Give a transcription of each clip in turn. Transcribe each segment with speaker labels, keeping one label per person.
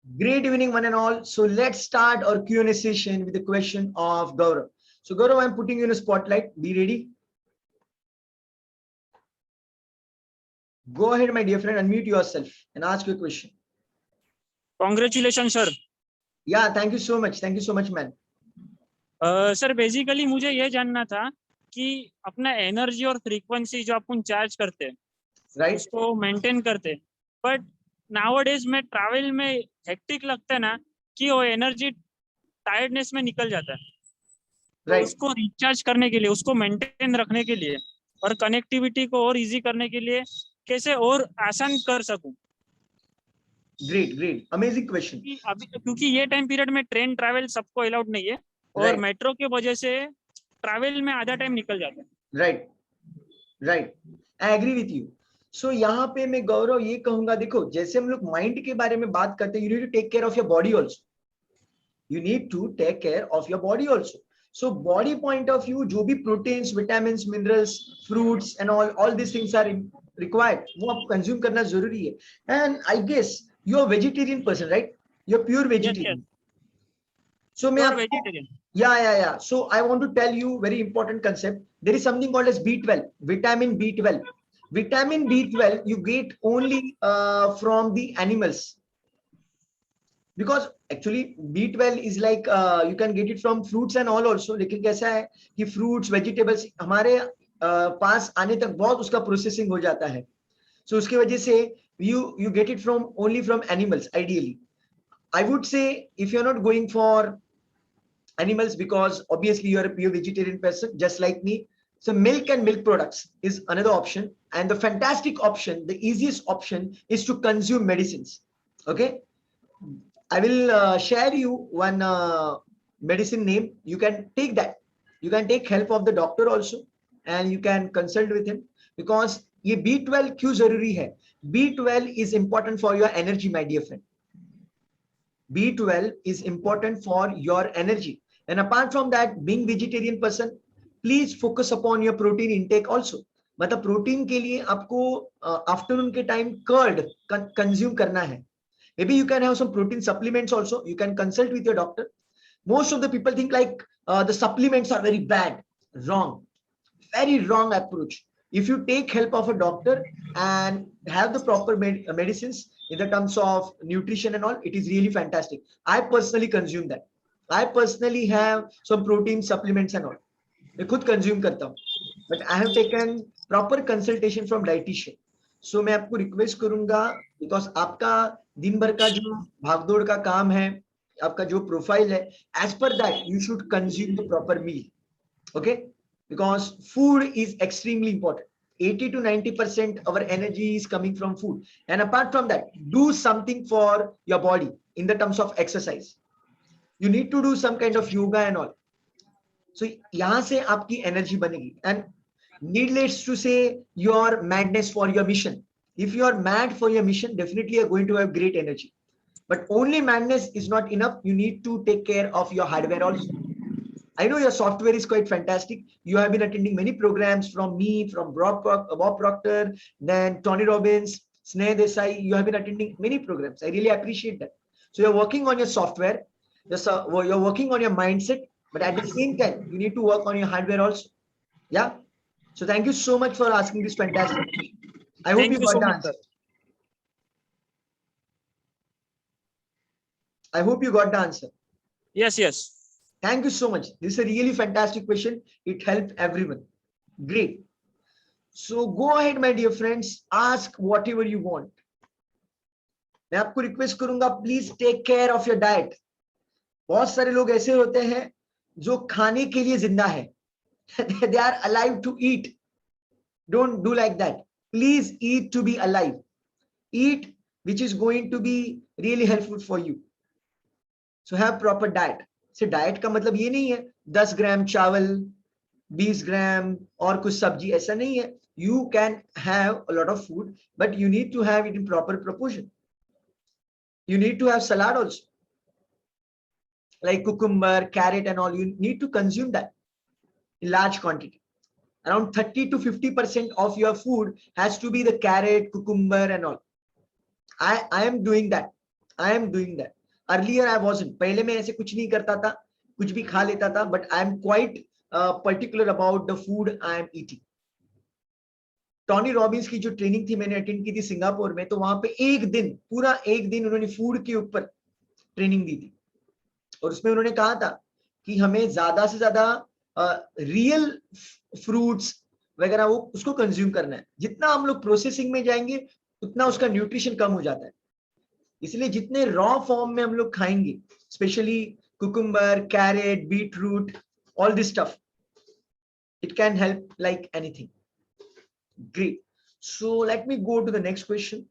Speaker 1: Great evening, one and all. So let's start our Q&A session with the question of Gaurav. So Gaurav, I'm putting you in a spotlight. Be ready. Go ahead, my dear friend, unmute yourself and ask your question.
Speaker 2: Congratulations, sir.
Speaker 1: Yeah, thank you so much. Thank you so much, man.
Speaker 2: Sir basically मुझे ये जानना था कि अपना energy और frequency जो अपन charge करते हैं
Speaker 1: Right.
Speaker 2: उसको मेंटेन करते हैं, बट नाउअडेज में ट्रैवल में हेक्टिक लगता है ना कि वो एनर्जी टायर्डनेस में निकल जाता है, तो
Speaker 1: Right.
Speaker 2: उसको रिचार्ज करने के लिए, उसको मेंटेन रखने के लिए और कनेक्टिविटी को और इजी करने के लिए कैसे और आसान कर सकूं?
Speaker 1: Great, great. Amazing question.
Speaker 2: अभी क्योंकि ये टाइम पीरियड में ट्रेन ट्रैवल सबको अलाउड नहीं है और
Speaker 1: Right.
Speaker 2: मेट्रो की वजह से ट्रैवल में आधा टाइम निकल जाता है.
Speaker 1: Right. Right. I agree with you. So यहाँ पे मैं गौरव ये कहूंगा, देखो जैसे हम लोग माइंड के बारे में बात करते हैं, you need to take care of your body also. You need to take care of your body also. So body point of view, जो भी proteins, vitamins, minerals, fruits and all these things are required. वो आप consume करना जरूरी है. And I guess you're a vegetarian person, right? You're pure vegetarian.
Speaker 2: Yes.
Speaker 1: So मैं
Speaker 2: Pure
Speaker 1: आपको,
Speaker 2: vegetarian.
Speaker 1: yeah. So I want to tell you very important concept. There is something called as B12, vitamin B12. Vitamin B12 you get only from the animals. Because actually B12 is like you can get it from fruits and all also. लेकिन कैसा है कि fruits, vegetables हमारे पास आने तक बहुत उसका processing हो जाता है. So उसकी वजह से you get it from only from animals ideally. I would say if you're not going for animals, because obviously you are a pure vegetarian person just like me, so milk and milk products is another option, and the fantastic option, the easiest option is to consume medicines. Okay, I will share you one medicine name. You can take that. You can take help of the doctor also, and you can consult with him, because ये B12 क्यों जरूरी है? B12 is important for your energy, my dear friend. B12 is important for your energy. And apart from that, being vegetarian person, please focus upon your protein intake also. मतलब protein के लिए आपको afternoon के time curd consume करना है. Maybe you can have some protein supplements also. You can consult with your doctor. Most of the people think like the supplements are very bad. Wrong. Very wrong approach. If you take help of a doctor and have the proper medicines in the terms of nutrition and all, it is really fantastic. I personally consume that. I personally have some protein supplements and all. मैं खुद consume करता हूँ, but I have taken proper consultation from dietitian. So मैं आपको request करूंगा, because आपका दिन भर का जो भागदौड़ का काम है, आपका जो प्रोफाइल है, as per that you should consume the proper meal. Okay, because food is extremely important. 80 to 90% our energy is coming from food, and apart from that, do something for your body in the terms of exercise. You need to do some kind of yoga and all. So यहाँ से आपकी energy बनेगी. And needless to say, your madness for your mission. If you are mad for your mission, definitely you're going to have great energy. But only madness is not enough. You need to take care of your hardware also. I know your software is quite fantastic. You have been attending many programs from me, from Bob Proctor, then Tony Robbins, Sneh Desai. You have been attending many programs. I really appreciate that. So you're working on your software, you're working on your mindset, but at the same time, you need to work on your hardware also. Yeah. So thank you so much for asking this fantastic question. I hope you got the answer. I hope you got the answer.
Speaker 2: Yes.
Speaker 1: Thank you so much. This is a really fantastic question. It helped everyone. Great. So go ahead, my dear friends. Ask whatever you want. मैं आपको request करूंगा, please take care of your diet. बहुत सारे लोग ऐसे होते हैं जो खाने के लिए जिंदा है. They are alive to eat. Don't do like that. Please eat to be alive. Eat which is going to be really helpful for you. So have proper diet. से डाइट का मतलब ये नहीं है 10 ग्राम चावल, 20 ग्राम और कुछ सब्जी, ऐसा नहीं है. You can have a lot of food, but you need to have it in proper proportion. You need to have salad also, like cucumber, carrot and all. You need to consume that in large quantity. Around 30 to 50% of your food has to be the carrot, cucumber and all. I am doing that. I am doing that. Earlier I wasn't, पहले मैं ऐसे कुछ नहीं करता था, कुछ भी खा लेता था, but I am quite particular about the food I am eating. Tony Robbins की जो ट्रेनिंग थी मैंने अटेंड की थी सिंगापुर में, तो वहां पे एक दिन, पूरा एक दिन उन्होंने फूड के ऊपर ट्रेनिंग दी थी. और उसमें उन्होंने कहा था कि हमें ज्यादा से ज्यादा रियल फ्रूट्स वगैरह वो उसको कंज्यूम करना है. जितना हम लोग प्रोसेसिंग में जाएंगे उतना उसका न्यूट्रिशन कम हो जाता है. इसलिए जितने रॉ फॉर्म में हम लोग खाएंगे, specially cucumber, carrot, beet root, all this stuff, it can help like anything. Great. So let me go to the next question.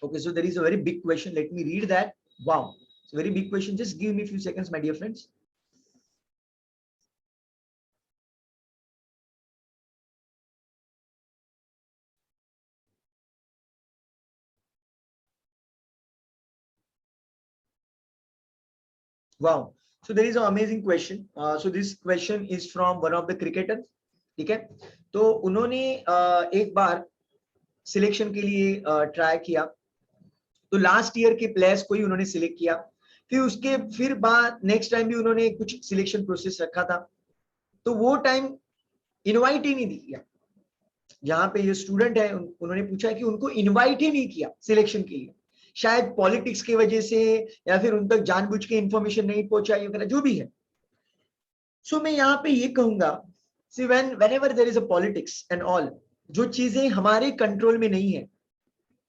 Speaker 1: Okay, so there is a very big question. Let me read that. Wow, it's a very big question. Just give me a few seconds, my dear friends. Wow. So there is an amazing question. So this question is from one of the cricketer. ठीक है, तो उन्होंने एक बार selection के लिए try किया. तो last year के प्लेयर्स को ही उन्होंने सिलेक्ट किया. फिर बाद नेक्स्ट टाइम भी उन्होंने कुछ सिलेक्शन प्रोसेस रखा था. तो वो टाइम इनवाइट ही नहीं दिया. जहां पे ये स्टूडेंट है उन्होंने पूछा कि उनको इनवाइट ही नहीं किया सिलेक्शन के लिए, शायद पॉलिटिक्स की वजह से या फिर उन तक जानबूझ के इंफॉर्मेशन नहीं पहुंचाई वगैरह जो भी है. सो मैं यहाँ पे ये कहूंगा, सी whenever there is a politics and all, जो चीजें हमारे कंट्रोल में नहीं है,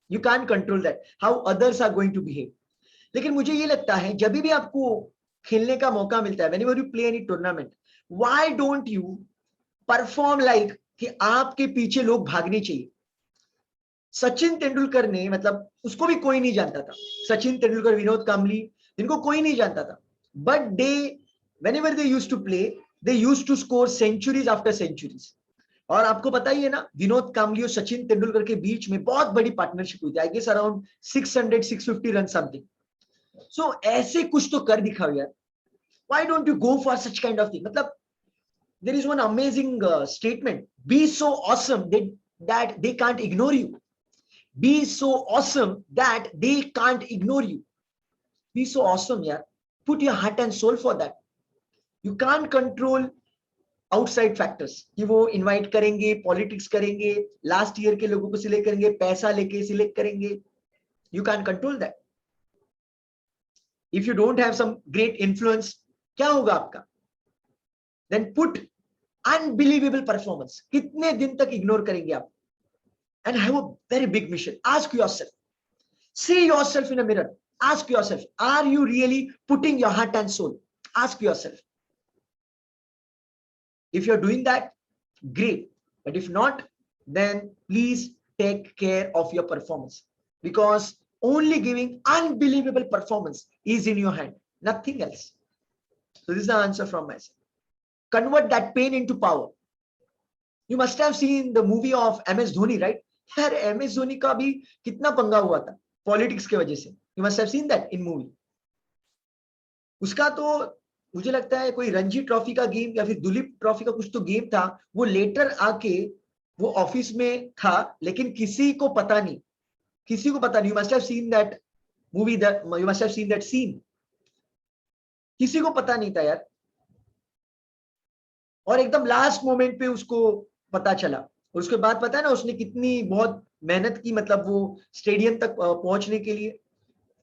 Speaker 1: you can't control that how others are going to behave. लेकिन मुझे ये लगता है जब भी आपको खेलने का मौका मिलता है, whenever you play any tournament, why don't you perform like कि आपके पीछे लोग भागने चाहिए. सचिन तेंदुलकर ने, मतलब उसको भी कोई नहीं जानता था, सचिन तेंदुलकर, विनोद कांबली, जिनको कोई नहीं जानता था, but they whenever they used to play, they used to score centuries after centuries. और आपको पता ही है ना, विनोद कांबली और सचिन तेंदुलकर के बीच में बहुत बड़ी पार्टनरशिप हुई थी, I guess around 600-650 run something. So ऐसे कुछ तो कर दिखाओ यार. Why don't you go for such kind of thing. मतलब there is one amazing statement: be so awesome that they can't ignore you. Be so awesome that they can't ignore you. Be so awesome, yeah. Put your heart and soul for that. You can't control outside factors कि वो invite करेंगे, politics करेंगे, last year के लोगों को select करेंगे, पैसा लेके select करेंगे. You can't control that. If you don't have some great influence, क्या होगा आपका? Then put unbelievable performance. कितने दिन तक इग्नोर करेंगे आप? And have a very big mission. Ask yourself, see yourself in a mirror, ask yourself, are you really putting your heart and soul? Ask yourself. If you're doing that, great. But if not, then please take care of your performance, because only giving unbelievable performance is in your hand, nothing else. So this is the answer from myself. Convert that pain into power. You must have seen the movie of MS Dhoni, right? यार MS Dhoni का भी कितना पंगा हुआ था politics के वजह से. You must have seen that in movie. उसका तो मुझे लगता है कोई रणजी ट्रॉफी का गेम या फिर दुलीप ट्रॉफी का कुछ तो गेम था, वो लेटर आके वो ऑफिस में था, लेकिन किसी को पता नहीं, किसी को पता नहीं. You must have seen that movie, that you must have seen that scene. किसी को पता नहीं था यार, और एकदम लास्ट मोमेंट पे उसको पता चला. और उसके बाद पता है ना उसने कितनी बहुत मेहनत की, मतलब वो स्टेडियम तक पहुंचने के लिए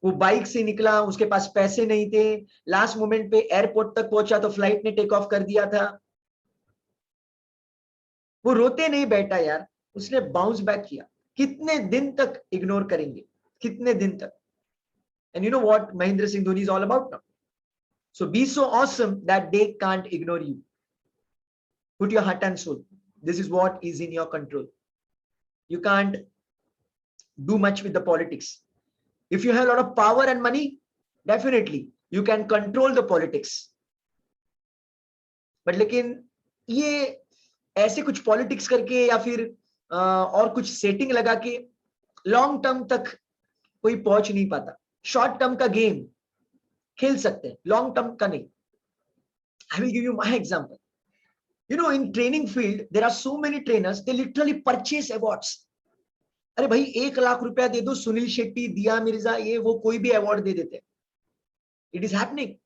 Speaker 1: वो बाइक से निकला, उसके पास पैसे नहीं थे, लास्ट मोमेंट पे एयरपोर्ट तक पहुंचा तो फ्लाइट ने टेक ऑफ कर दिया था. वो रोते नहीं बैठा यार, उसने बाउंस बैक किया. कितने दिन तक इग्नोर करेंगे, कितने दिन तक? And you know what Mahendra Singh Dhoni is all about now. So be so awesome that they can't ignore you. Put your heart and soul. This is what is in your control. You can't do much with the politics. If you have a lot of power and money, definitely you can control the politics. But लेकिन ये ऐसे कुछ politics करके या फिर और कुछ setting लगा के लॉन्ग टर्म तक कोई पहुंच नहीं पाता. शॉर्ट टर्म का गेम खेल सकते हैं, लॉन्ग टर्म का नहीं. I will give you my example. You know, in training field, there are so many trainers, they literally purchase awards. अरे भाई 1 लाख रुपया दे दो, सुनील शेट्टी, दिया मिर्जा, ये वो कोई भी अवार्ड दे देते हैं. It is happening.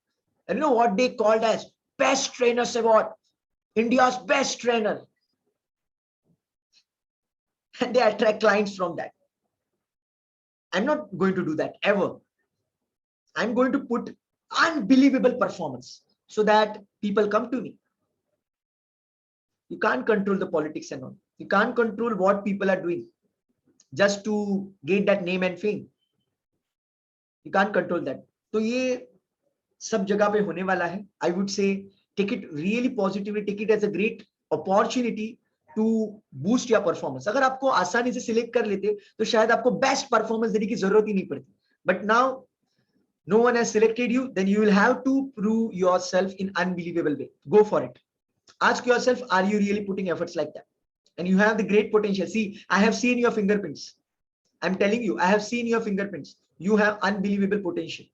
Speaker 1: And you know what they called as best trainers award, India's best trainer. And they attract clients from that. I'm not going to do that ever. I'm going to put unbelievable performance so that people come to me. You can't control the politics and all. You can't control what people are doing just to get that name and fame. You can't control that. तो ये सब जगह पे होने वाला है. I would say take it really positively, take it as a great opportunity to boost your performance. अगर आपको आसानी से सिलेक्ट कर लेते तो शायद आपको बेस्ट परफॉर्मेंस देने की जरूरत ही नहीं पड़ती. But now no one has selected you, then you will have to prove yourself in unbelievable way. Go for it. Ask yourself, are you really putting efforts like that? And you have the great potential. See, I have seen your fingerprints. I'm telling you, I have seen your fingerprints. You have unbelievable potential.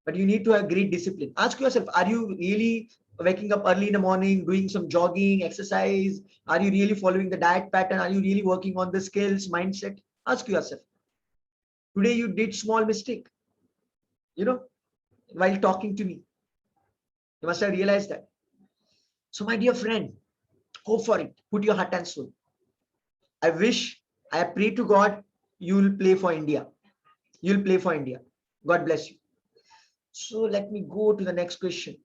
Speaker 1: But you need to have great discipline. Ask yourself, are you really waking up early in the morning, doing some jogging, exercise? Are you really following the diet pattern? Are you really working on the skills, mindset? Ask yourself. Today you did small mistake, you know, while talking to me. You must have realized that. So my dear friend, go for it. Put your heart and soul. I pray to God, you will play for India. You'll play for India. God bless you. So let me go to the next question.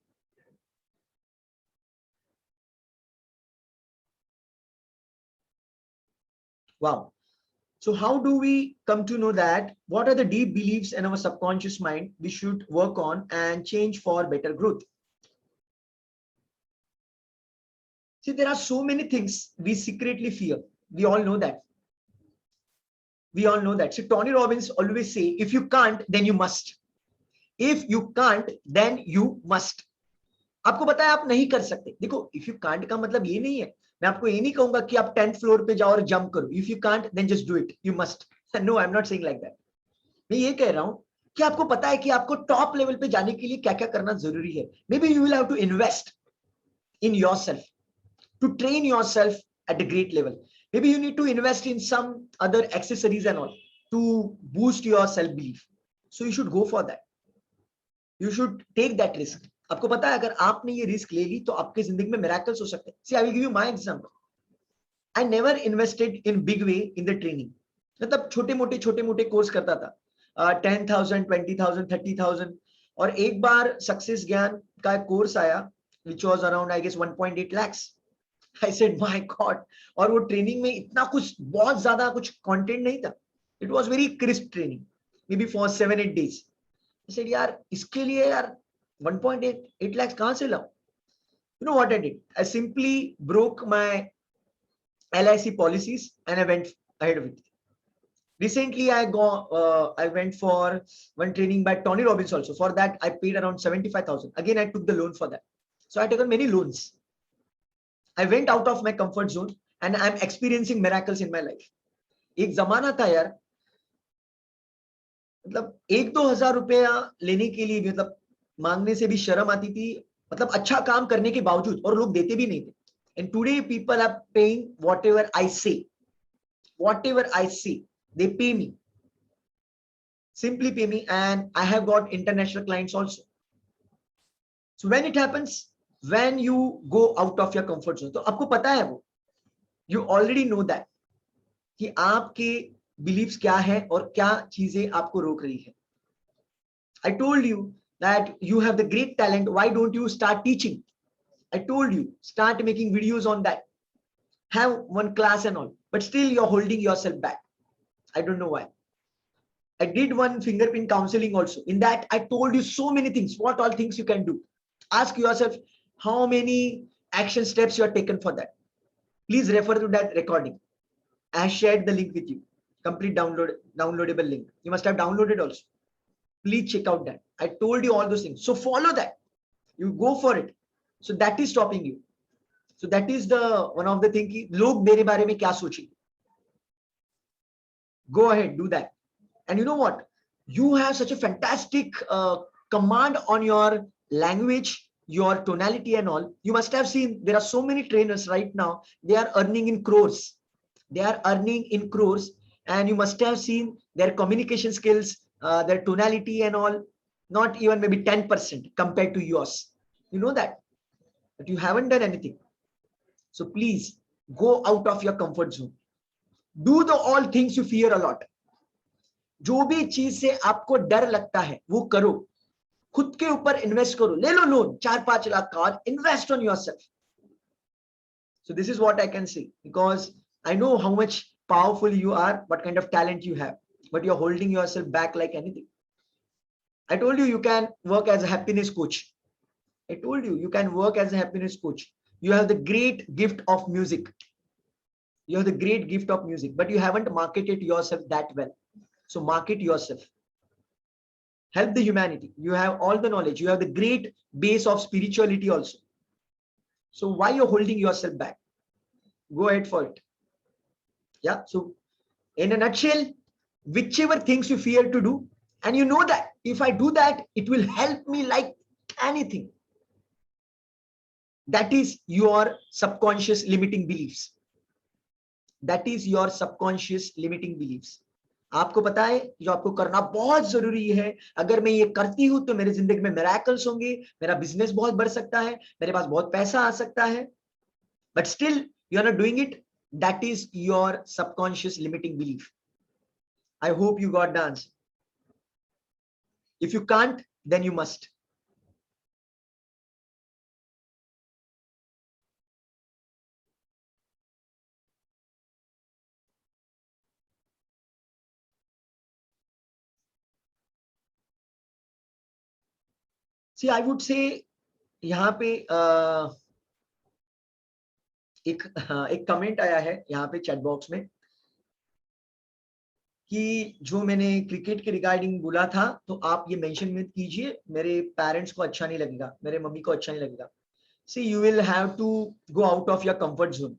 Speaker 1: Wow. So how do we come to know that what are the deep beliefs in our subconscious mind we should work on and change for better growth? See, there are so many things we secretly fear. We all know that. We all know that. So Tony Robbins always say, if you can't, then you must. If you can't, then you must. आपको पता है आप नहीं कर सकते. देखो, if you can't का मतलब ये नहीं है. मैं आपको ये नहीं कहूंगा कि आप 10th फ्लोर पे जाओ और जंप करो. If you can't, then just do it. You must. No, I'm not saying like that. मैं ये कह रहा हूं कि आपको पता है कि आपको टॉप लेवल पे जाने के लिए क्या क्या करना जरूरी है. Maybe you will have to invest in yourself to train yourself at a great level. Maybe you need to invest in some other accessories and all to boost your self belief. So you should go for that. You should take that risk. आपको पता है अगर आपने ये risk ले ली तो आपकी जिंदगी में मिरेकल्स हो सकते हैं. See, I will give you my example. I never invested in big way in the training. मतलब छोटे मोटे कोर्स करता था. 10,000, 20,000, 30,000. और एक बार सक्सेस ज्ञान का कोर्स आया which was around I guess 1.8 lakhs. I said my God. और वो ट्रेनिंग में इतना कुछ बहुत ज्यादा कुछ कंटेंट नहीं था. It was very crisp training, maybe for 7-8 days. I said यार इसके लिए यार 1.8 lakhs कहां से लाऊं? You know what I did? I simply broke my LIC policies and I went ahead with it. Recently, I went for one training by Tony Robbins also. For that, I paid around 75,000. Again, I took the loan for that. So I took many loans. I went out of my comfort zone and I'm experiencing miracles in my life. एक जमाना था यार, मतलब 1-2 हजार रुपया लेने के लिए भी मतलब मांगने से भी शर्म आती थी. मतलब अच्छा काम करने के बावजूद, और लोग देते भी नहीं थे. And today people are paying whatever I say. Whatever I say, they pay me. Simply pay me, and I have got international clients also. So when it happens, when you go out of your comfort zone, तो आपको पता है वो, you already know that कि आपके beliefs क्या है और क्या चीजें आपको रोक रही है. I told you that you have the great talent. Why don't you start teaching? I told you, start making videos on that. Have one class and all, but still you're holding yourself back. I don't know why. I did one fingerprint counseling also. In that, I told you so many things, what all things you can do. Ask yourself how many action steps you are taken for that. Please refer to that recording. I have shared the link with you. Complete downloadable link. You must have downloaded also. Please check out that. I told you all those things. So follow that. You go for it. So that is stopping you. So that is the one of the thing कि लोग मेरे बारे में क्या सोचेंगे. Go ahead, do that. And you know what? You have such a fantastic command on your language, your tonality and all. You must have seen there are so many trainers right now, they are earning in crores. They are earning in crores, and you must have seen their communication skills, their tonality and all, not even maybe 10% compared to yours. You know that, but you haven't done anything. So please go out of your comfort zone. Do the all things you fear a lot. जो भी चीज से आपको डर लगता है वो करो. खुद के ऊपर इन्वेस्ट करो, ले लो लोन 4-5 लाख का और invest on yourself. So this is what I can say, because I know how much powerful you are, what kind of talent you have, but you're holding yourself back like anything. I told you you can work as a happiness coach. I told you you can work as a happiness coach. You have the great gift of music. You have the great gift of music, but you haven't marketed yourself that well. So market yourself. Help the humanity. You have all the knowledge. You have the great base of spirituality also. So why you're holding yourself back? Go ahead for it. Yeah. So in a nutshell, whichever things you fear to do, and you know that if I do that, it will help me like anything. That is your subconscious limiting beliefs. That is your subconscious limiting beliefs. आपको पता है जो आपको करना बहुत जरूरी है, अगर मैं ये करती हूं तो मेरी जिंदगी में मिरेकल्स होंगे, मेरा बिजनेस बहुत बढ़ सकता है, मेरे पास बहुत पैसा आ सकता है, but still you are not doing it. That is your subconscious limiting belief. I hope you got the answer. If you can't, then you must. See, I would say यहाँ पे एक कमेंट आया है यहाँ पे चैट बॉक्स में कि जो मैंने क्रिकेट के रिगार्डिंग बोला था तो आप ये मेंशन मत कीजिए, मेरे पेरेंट्स को अच्छा नहीं लगेगा, मेरे मम्मी को अच्छा नहीं लगेगा. See you will have to go out of your comfort zone.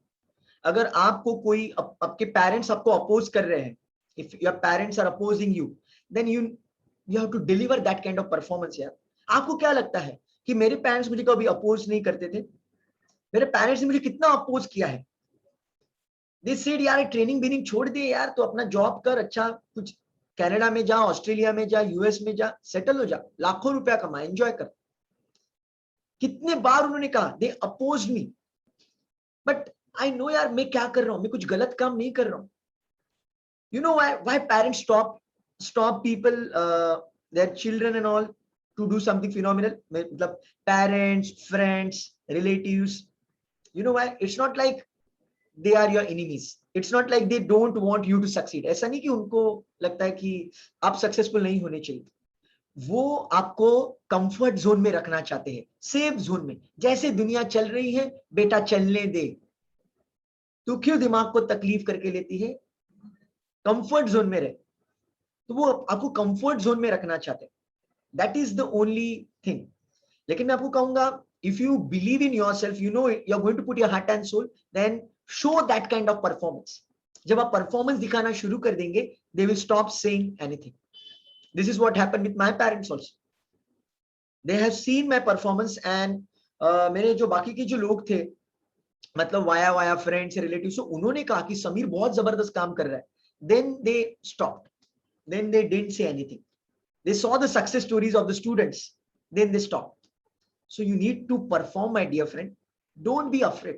Speaker 1: अगर आपको कोई आपके पेरेंट्स आपको अपोज कर रहे हैं, if your parents are opposing you, then you have to deliver that kind of performance. यार आपको क्या लगता है कि मेरे पेरेंट्स मुझे कभी अपोज नहीं करते थे? मेरे पेरेंट्स ने मुझे कितना अपोज किया है. दे सेड यार ट्रेनिंग बीनिंग छोड़ दे यार, तो अपना जॉब कर, अच्छा कुछ कनाडा में जा, ऑस्ट्रेलिया में जा, यूएस में जा, सेटल हो जा, लाखों रुपया कमा, एंजॉय कर. कितने बार उन्होंने कहा, they opposed me, but I know यार मैं क्या कर रहा हूं, मैं कुछ गलत काम नहीं कर रहा हूं. You know why parents stop people their children and all to do something phenomenal. मतलब parents, friends, relatives, you know why? It's not like they are your enemies. It's not like they don't want you to succeed. ऐसा नहीं कि उनको लगता है कि आप successful नहीं होने चाहिए. वो आपको कंफर्ट जोन में रखना चाहते हैं, सेफ जोन में. जैसे दुनिया चल रही है बेटा चलने दे, तू क्यों दिमाग को तकलीफ करके लेती है? कंफर्ट जोन में रहे. तो वो आपको कंफर्ट जोन में रखना चाहते हैं. That is the only thing. लेकिन मैं आपको कहूंगा, if you believe in yourself, you know you are going to put your heart and soul, then show that kind of performance. जब आप परफॉर्मेंस दिखाना शुरू कर देंगे, they will stop saying anything. This is what happened with my parents also. They have seen my performance and मेरे जो बाकी के जो लोग थे, मतलब वाया फ्रेंड्स रिलेटिव्स, उन्होंने कहा कि समीर बहुत जबरदस्त काम कर रहा है. Then they stopped. Then they didn't say anything. They saw the success stories of the students. Then they stopped. So you need to perform, my dear friend. Don't be afraid.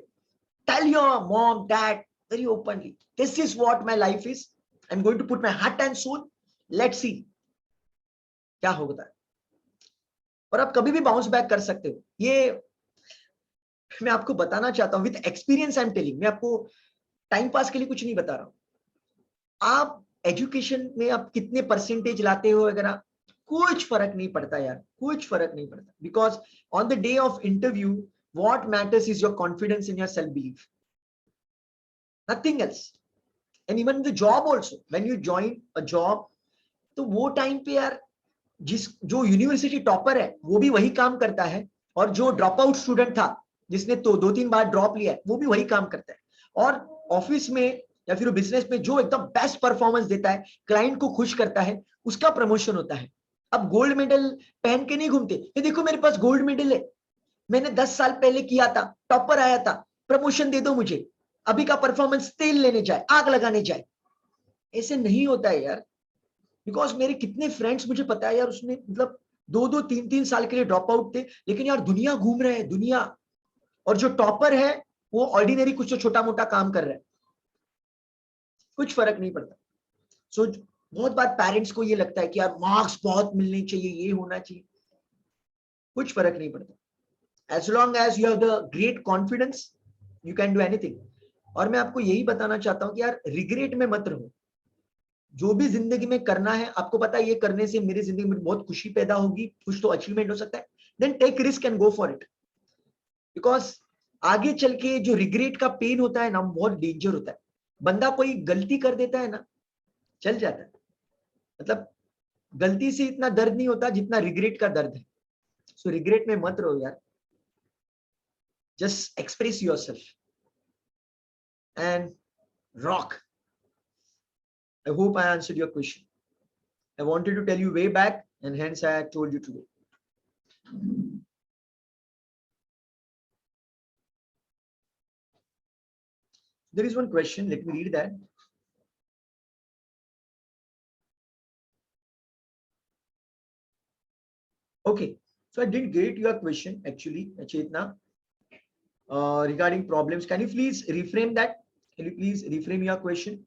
Speaker 1: Tell your mom, dad very openly, this is what my life is. I'm going to put my heart and soul. Let's see क्या होता है. और आप कभी भी bounce back कर सकते हो. ये मैं आपको बताना चाहता हूं, with experience I am telling. मैं आपको टाइम पास के लिए कुछ नहीं बता रहा हूं. आप एजुकेशन में आप कितने परसेंटेज लाते हो वगैरह, कुछ फर्क नहीं पड़ता यार, कुछ फर्क नहीं पड़ता. Because on the day of interview what matters is your confidence in your self belief, nothing else. And even the job also, when you join a job, तो वो टाइम पे यार जो यूनिवर्सिटी टॉपर है वो भी वही काम करता है, और जो ड्रॉप आउट स्टूडेंट था जिसने तो 2-3 बार ड्रॉप लिया है वो भी वही काम करता है. और ऑफिस में या फिर बिजनेस में जो एकदम बेस्ट परफॉर्मेंस देता है, क्लाइंट को खुश करता है, उसका प्रमोशन होता है. अब गोल्ड मेडल पहन के नहीं घूमते, ये देखो मेरे पास गोल्ड मेडल है, मैंने 10 साल पहले किया था, टॉपर आया था, प्रमोशन दे दो मुझे, अभी का परफॉर्मेंस तेल लेने जाए, आग लगाने जाए। ऐसे नहीं होता है यार। बिकॉज मेरे कितने फ्रेंड्स मुझे पता है यार, उसने मतलब 2-2 3-3 साल के लिए ड्रॉप आउट थे, लेकिन यार दुनिया घूम रहे हैं, दुनिया। और जो टॉपर है वो ऑर्डिनरी कुछ तो छोटा मोटा काम कर रहा है, कुछ फर्क नहीं पड़ता। सो बहुत बार पेरेंट्स को ये लगता है कि यार मार्क्स बहुत मिलने चाहिए, ये होना चाहिए, कुछ फर्क नहीं पड़ता। As long as you have the great confidence, you can do anything. और मैं आपको यही बताना चाहता हूं कि यार रिग्रेट में मत रहो। जो भी जिंदगी में करना है, आपको पता है ये करने से मेरी जिंदगी में बहुत खुशी पैदा होगी, कुछ तो अचीवमेंट हो सकता है, then take risk and go for it. Because आगे चल के जो रिग्रेट का पेन होता है ना, बहुत डेंजर होता है। बंदा कोई गलती कर देता है ना, चल जाता है। मतलब गलती से इतना दर्द नहीं होता जितना रिग्रेट का दर्द है। सो रिग्रेट में मत रहो यार, just express yourself and rock. I hope I answered your question. I wanted to tell you way back, and hence I told you today. There is one question. Let me read that. Okay. So I didn't get your question actually, Chetna, regarding problems. Can you please reframe that? Can you please reframe your question?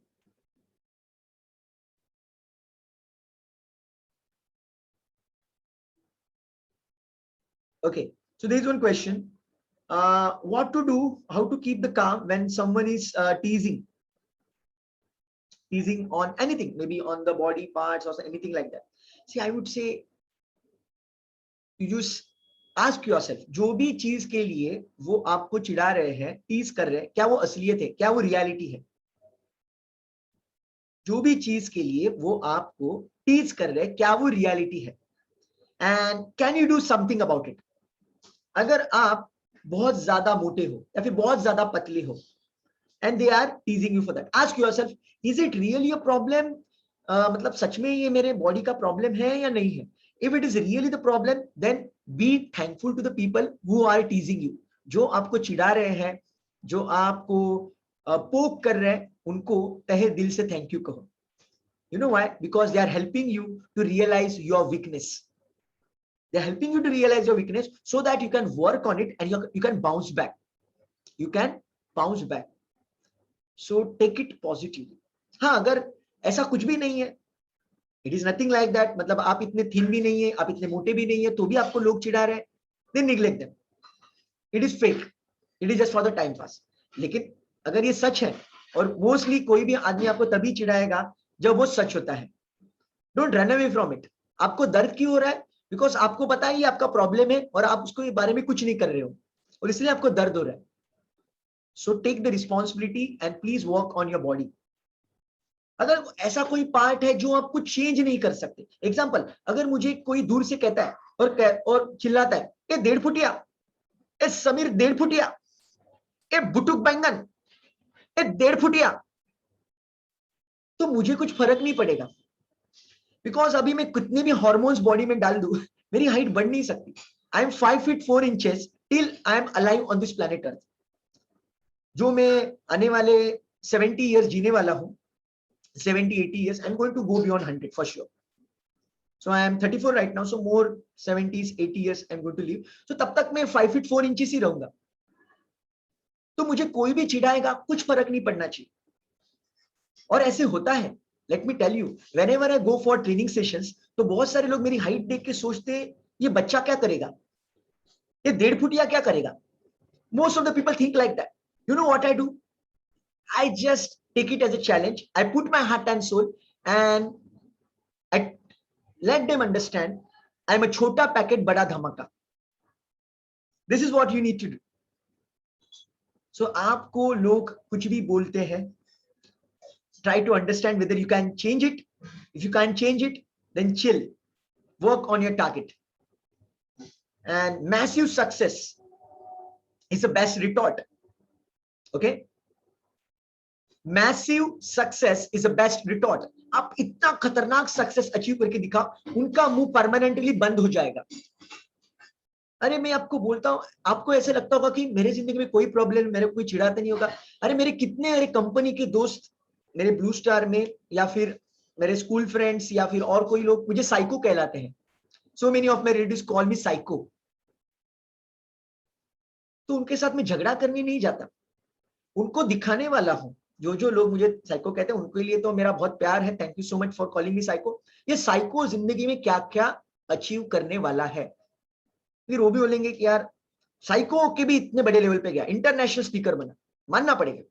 Speaker 1: Okay. So there is one question. What to do? How to keep the calm when someone is teasing on anything, maybe on the body parts or anything like that? See, I would say you just ask yourself, जो भी चीज के लिए वो आपको चिढ़ा रहे हैं, tease कर रहे हैं, क्या वो असलियत है, क्या वो रियलिटी है? जो भी चीज के लिए वो आपको टीज कर रहे हैं, क्या वो रियलिटी है? And can you do something about it? अगर आप बहुत ज्यादा मोटे हो या फिर बहुत ज्यादा पतले हो and they are teasing you for that, ask yourself, is it really a problem? मतलब सच में ये मेरे बॉडी का प्रॉब्लम है या नहीं है? if it is really the problem, then be thankful to the people who are teasing you. जो आपको चिढ़ा रहे हैं, जो आपको पोक कर रहे हैं, उनको तहे दिल से थैंक यू कहो. You know why? Because they are helping you to realize your weakness. They are helping you to realize your weakness so that you can work on it and you can bounce back. You can bounce back. So take it positively. हाँ, अगर ऐसा कुछ भी नहीं है, it is nothing like that, मतलब आप इतने थिन भी नहीं है, आप इतने मोटे भी नहीं है, तो भी आपको लोग चिढ़ा रहे हैं, then neglect them. It is fake. It is just for the time pass. लेकिन अगर ये सच है, और मोस्टली कोई भी आदमी आपको तभी चिढ़ाएगा जब वो सच होता है. Don't run away from it. आपको दर्द क्यों हो रहा है? बिकॉज आपको पता है ये आपका प्रॉब्लम है और आप उसको बारे में कुछ नहीं कर रहे हो, और इसलिए आपको दर्द हो रहा है. So take the responsibility and please work on your body. अगर ऐसा कोई पार्ट है जो आप कुछ चेंज नहीं कर सकते, एग्जांपल, अगर मुझे कोई दूर से कहता है और चिल्लाता है, ए 1.5 फुटिया, ए समीर 1.5 फुटिया, ए बुटुक बैंगन, ए 1.5 फुटिया, तो मुझे कुछ फर्क नहीं पड़ेगा. बिकॉज अभी मैं कितने भी हार्मोन्स बॉडी में डाल दूं, मेरी हाइट बढ़ नहीं सकती. I am 5 feet 4 inches till I am alive on this planet Earth. जो मैं आने वाले 70 इयर्स जीने वाला हूं, 70-80 years, I'm going to go beyond 100 for sure. So I am 34 right now, so more 70s 80 years I'm going to live. So तब तक मैं 5 feet 4 inches ही रहूंगा, तो मुझे कोई भी चिढ़ाएगा, कुछ फर्क नहीं पड़ना चाहिए. और ऐसे होता है. Let me tell you, whenever I go for training sessions, तो बहुत सारे लोग मेरी हाइट देख के सोचते ये बच्चा क्या करेगा, ये 1.5 फुटिया क्या करेगा. Most of the people think like that. You know what I do? I just take it as a challenge. I put my heart and soul and I let them understand I'm a chota packet bada dhamaka. This is what you need to do. So आपको लोग कुछ भी बोलते हैं, try to understand whether you can change it. If you can't change it, then chill. Work on your target. And massive success is the best retort. Okay? Massive success is the best retort. आप इतना खतरनाक success achieve करके दिखा, उनका मुंह permanently बंद हो जाएगा. अरे मैं आपको बोलता हूँ, आपको ऐसे लगता होगा कि मेरे जिंदगी में कोई प्रॉब्लम, मेरे को कोई चिढ़ाते नहीं होगा। अरे मेरे कितने मेरे कंपनी के दोस्त मेरे ब्लू स्टार में, या फिर मेरे स्कूल फ्रेंड्स, या फिर और कोई लोग मुझे साइको कहलाते हैं। So many of my relatives call me psycho. तो उनके साथ मैं झगड़ा करने नहीं जाता, उनको दिखाने वाला हूँ। जो जो लोग मुझे साइको कहते हैं उनके लिए तो मेरा बहुत प्यार है, thank you so much for calling me psycho. ये साइको जिंदगी में क्या क्या अचीव करने वाला है, फिर वो भी बोलेंगे कि यार साइको के भी इतने बड़े लेवल पे गया, इंटरनेशनल स्पीकर बना, मानना पड़ेगा।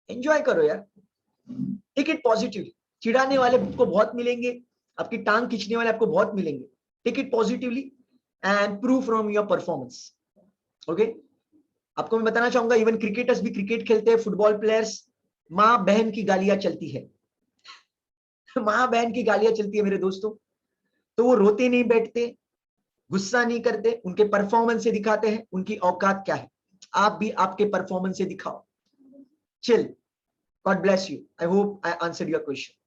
Speaker 1: एंजॉय करो यार, टेक इट पॉजिटिवली। चिढ़ाने वाले आपको बहुत मिलेंगे, आपकी टांग खींचने वाले आपको बहुत मिलेंगे। Take it positively and prove from your performance. Okay, आपको मैं बताना चाहूंगा, इवन क्रिकेटर्स भी क्रिकेट खेलते हैं, फुटबॉल प्लेयर्स, माँ बहन की गालियां चलती है। माँ बहन की गालियां चलती है मेरे दोस्तों, तो वो रोते नहीं बैठते, गुस्सा नहीं करते, उनके परफॉर्मेंस से दिखाते हैं उनकी औकात क्या है। आप भी आपके परफॉर्मेंस से दिखाओ। Chill, God bless you, I hope I answered your question.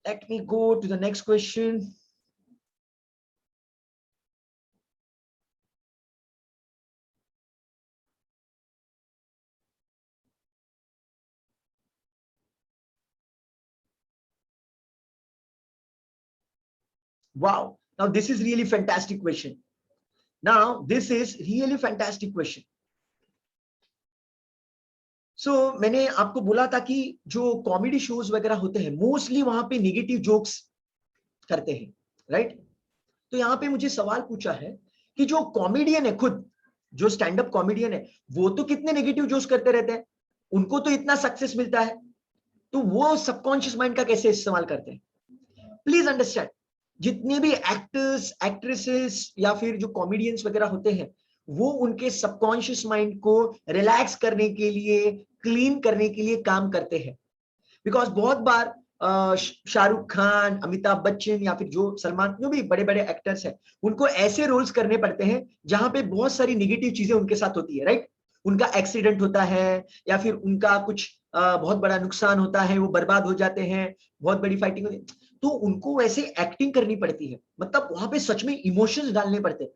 Speaker 1: Let me go to the next question. Wow, now this is really fantastic question. Now this is really fantastic question. मैंने आपको बोला था कि जो comedy shows वगैरह होते हैं mostly वहां पे नेगेटिव जोक्स करते हैं, राइट? तो यहाँ पे मुझे सवाल पूछा है कि जो कॉमेडियन है खुद, जो स्टैंड अप कॉमेडियन है, वो तो कितने नेगेटिव जोक्स करते रहते हैं, उनको तो इतना सक्सेस मिलता है, तो वो सबकॉन्शियस माइंड का कैसे इस्तेमाल करते हैं? प्लीज अंडरस्टैंड, जितने भी एक्टर्स एक्ट्रेसेस या फिर जो कॉमेडियंस वगैरह होते हैं, वो उनके सबकॉन्शियस माइंड को रिलैक्स करने के लिए, क्लीन करने के लिए काम करते हैं। बिकॉज बहुत बार शाहरुख खान, अमिताभ बच्चन या फिर जो सलमान, जो भी बड़े बड़े एक्टर्स हैं, उनको ऐसे रोल्स करने पड़ते हैं जहां पे बहुत सारी निगेटिव चीजें उनके साथ होती है, राइट? उनका एक्सीडेंट होता है, या फिर उनका कुछ बहुत बड़ा नुकसान होता है, वो बर्बाद हो जाते हैं, बहुत बड़ी फाइटिंग होती है, तो उनको वैसे एक्टिंग करनी पड़ती है, मतलब वहां पे सच में इमोशंस डालने पड़ते हैं।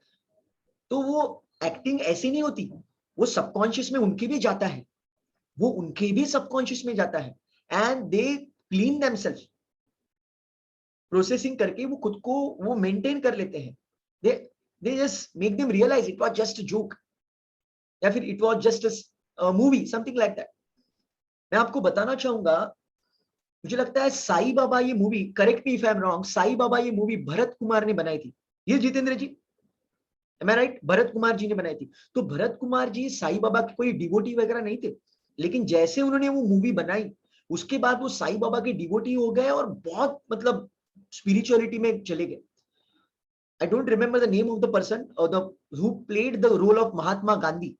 Speaker 1: तो वो एक्टिंग ऐसी नहीं होती, वो सबकॉन्शियस में उनके भी जाता है, वो उनके भी सबकॉन्शियस में जाता है, and they clean themselves, processing करके वो खुद को वो मेंटेन कर लेते हैं। They just make them realise it was just a joke, या फिर it was just a movie, something like that. मैं आपको बताना चाहूंगा, मुझे लगता है साई बाबा ये movie, correct me if I am wrong, Sai Baba ये मूवी भरत कुमार ने बनाई थी, ये Jitendra ji, am I right? Bharat Kumar ji ने बनाई थी। तो भरत कुमार जी साई बाबा के कोई डिवोटी वगैरह नहीं थे, लेकिन जैसे उन्होंने वो मूवी बनाई, उसके बाद वो साई बाबा के डिवोटी हो गए और बहुत मतलब स्पिरिचुअलिटी में चले गए। I don't remember the name of the person और the who played the role of Mahatma Gandhi.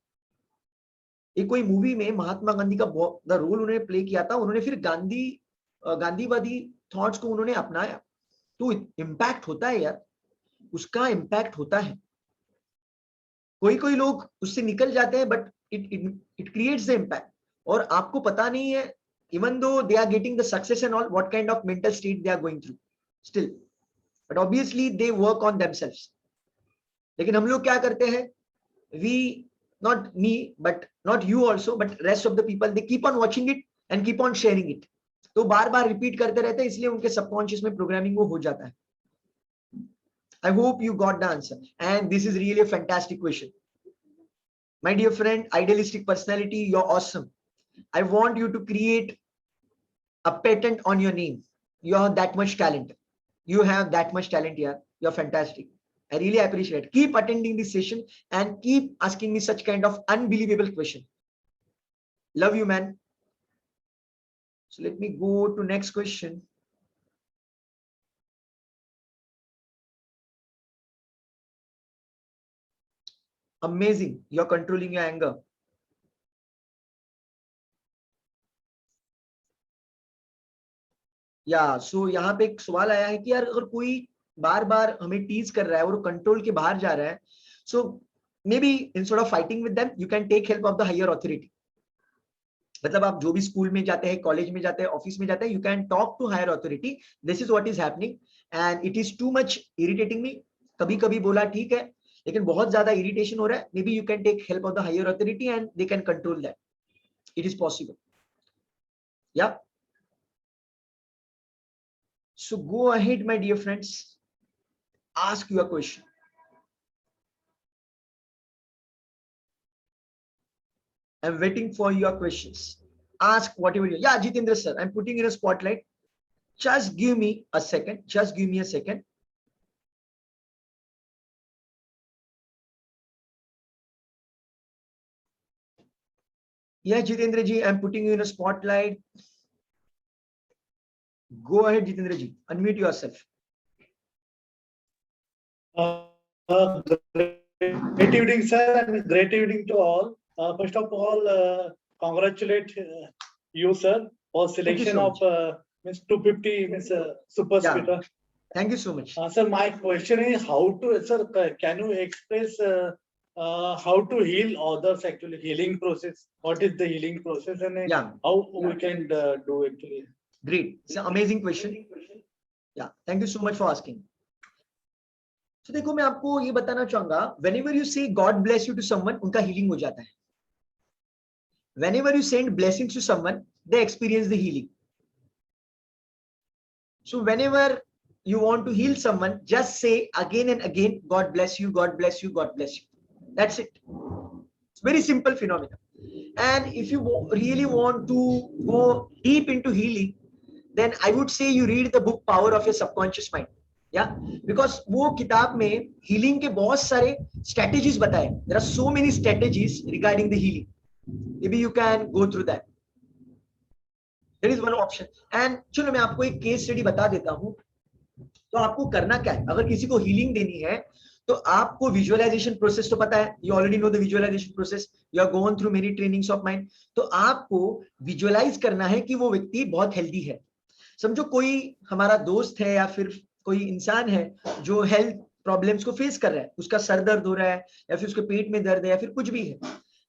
Speaker 1: एक कोई मूवी में महात्मा गांधी का द रोल उन्होंने प्ले किया था, उन्होंने फिर गांधीवादी थॉट्स को उन्होंने अपनाया। तो इम्पैक्ट होता है यार, उसका इम्पैक्ट होता है। कोई कोई लोग उससे निकल जाते हैं, but it creates the impact, और आपको पता नहीं है, even though they are getting the success and all, what kind of mental state they are going through still, but obviously they work on themselves. लेकिन हम लोग क्या करते हैं, we, not me but not you also, but rest of the people, they keep on watching it and keep on sharing it, तो बार बार repeat करते रहते हैं, इसलिए उनके सबकॉन्शियस में प्रोग्रामिंग वो हो जाता है। I hope you got the answer, and this is really a fantastic question. My dear friend, idealistic personality, you're awesome. I want you to create a patent on your name. You have that much talent, you have that much talent here, you're fantastic. I really appreciate it. Keep attending this session and keep asking me such kind of unbelievable question. Love you, man. So let me go to next question. Amazing, you're controlling your anger. या सो यहाँ पे एक सवाल आया है कि यार अगर कोई बार बार हमें टीज कर रहा है और कंट्रोल के बाहर जा रहा है, so maybe instead of fighting with them, you can take help of the higher authority. मतलब आप जो भी स्कूल में जाते हैं, कॉलेज में जाते हैं, ऑफिस में जाते हैं, you can talk to higher authority, this is what is happening and it is too much irritating me, कभी कभी बोला ठीक है, लेकिन बहुत ज्यादा इरिटेशन हो रहा है, maybe you can take help of the higher authority and they can control that. It is possible. Yeah so go ahead my dear friends, ask your question. I'm waiting for your questions. Ask whatever you. Yeah, Jitendra sir, I'm putting in a spotlight. Just give me a second. Just give me a second. Yeah, Jitendra ji, I'm putting you in a spotlight. Go ahead, Jitendra ji. Unmute yourself.
Speaker 3: Great evening, sir, and great evening to all. First of all, congratulate you, sir, for selection
Speaker 1: so
Speaker 3: of means 250 means super
Speaker 1: Yeah.
Speaker 3: speaker.
Speaker 1: Thank you so much.
Speaker 3: Sir, my question is how to, sir, can you express how to heal others actually, healing process? What is the healing process and
Speaker 1: Yeah,
Speaker 3: how we can do actually?
Speaker 1: great. It's an amazing question. Yeah, thank you so much for asking. तो देखो मैं आपको ये बताना चाहूंगा, whenever you say God bless you to someone, उनका healing हो जाता है. Whenever you send blessings to someone, they experience the healing. So whenever you want to heal someone, just say again and again, God bless you, God bless you, God bless you. That's it. It's very simple phenomenon. And if you really want to go deep into healing, then I would say you read the book Power of Your Subconscious Mind. Yeah, because वो किताब में healing के बहुत सारे strategies बताए. There are so many strategies regarding the healing. Maybe you can go through that. There is one option. And चलो मैं आपको एक case study बता देता हूँ. तो आपको करना क्या है, अगर किसी को healing देनी है तो आपको visualization process तो पता है. You already know the visualization process. You have gone through many trainings of mind. तो आपको visualize करना है कि वो व्यक्ति बहुत healthy है. समझो कोई हमारा दोस्त है या फिर कोई इंसान है जो हेल्थ प्रॉब्लम्स को फेस कर रहा है, उसका सर दर्द हो रहा है या फिर उसके पेट में दर्द है या फिर कुछ भी है,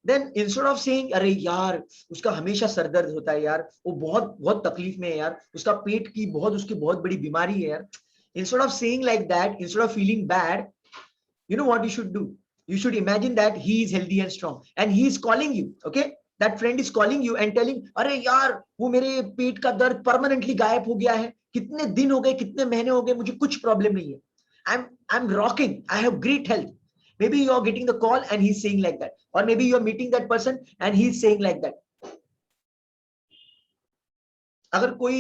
Speaker 1: देन इंस्टेड ऑफ सेइंग अरे यार उसका हमेशा सर दर्द होता है यार, वो बहुत बहुत तकलीफ में है यार, उसका पेट की उसकी बहुत बड़ी बीमारी है यार, instead of saying like that, instead of feeling bad, you know what you should do? You should imagine that he is healthy and strong and he is calling you. Okay, that friend is calling you and telling, अरे यार वो मेरे पेट का दर्द permanently गायब हो गया है, कितने दिन हो गए, कितने महीने हो गए, मुझे कुछ प्रॉब्लम नहीं है, I'm rocking, I have great health. Maybe you are getting the call and he's saying like that, or maybe you are meeting that person and he's saying like that. अगर कोई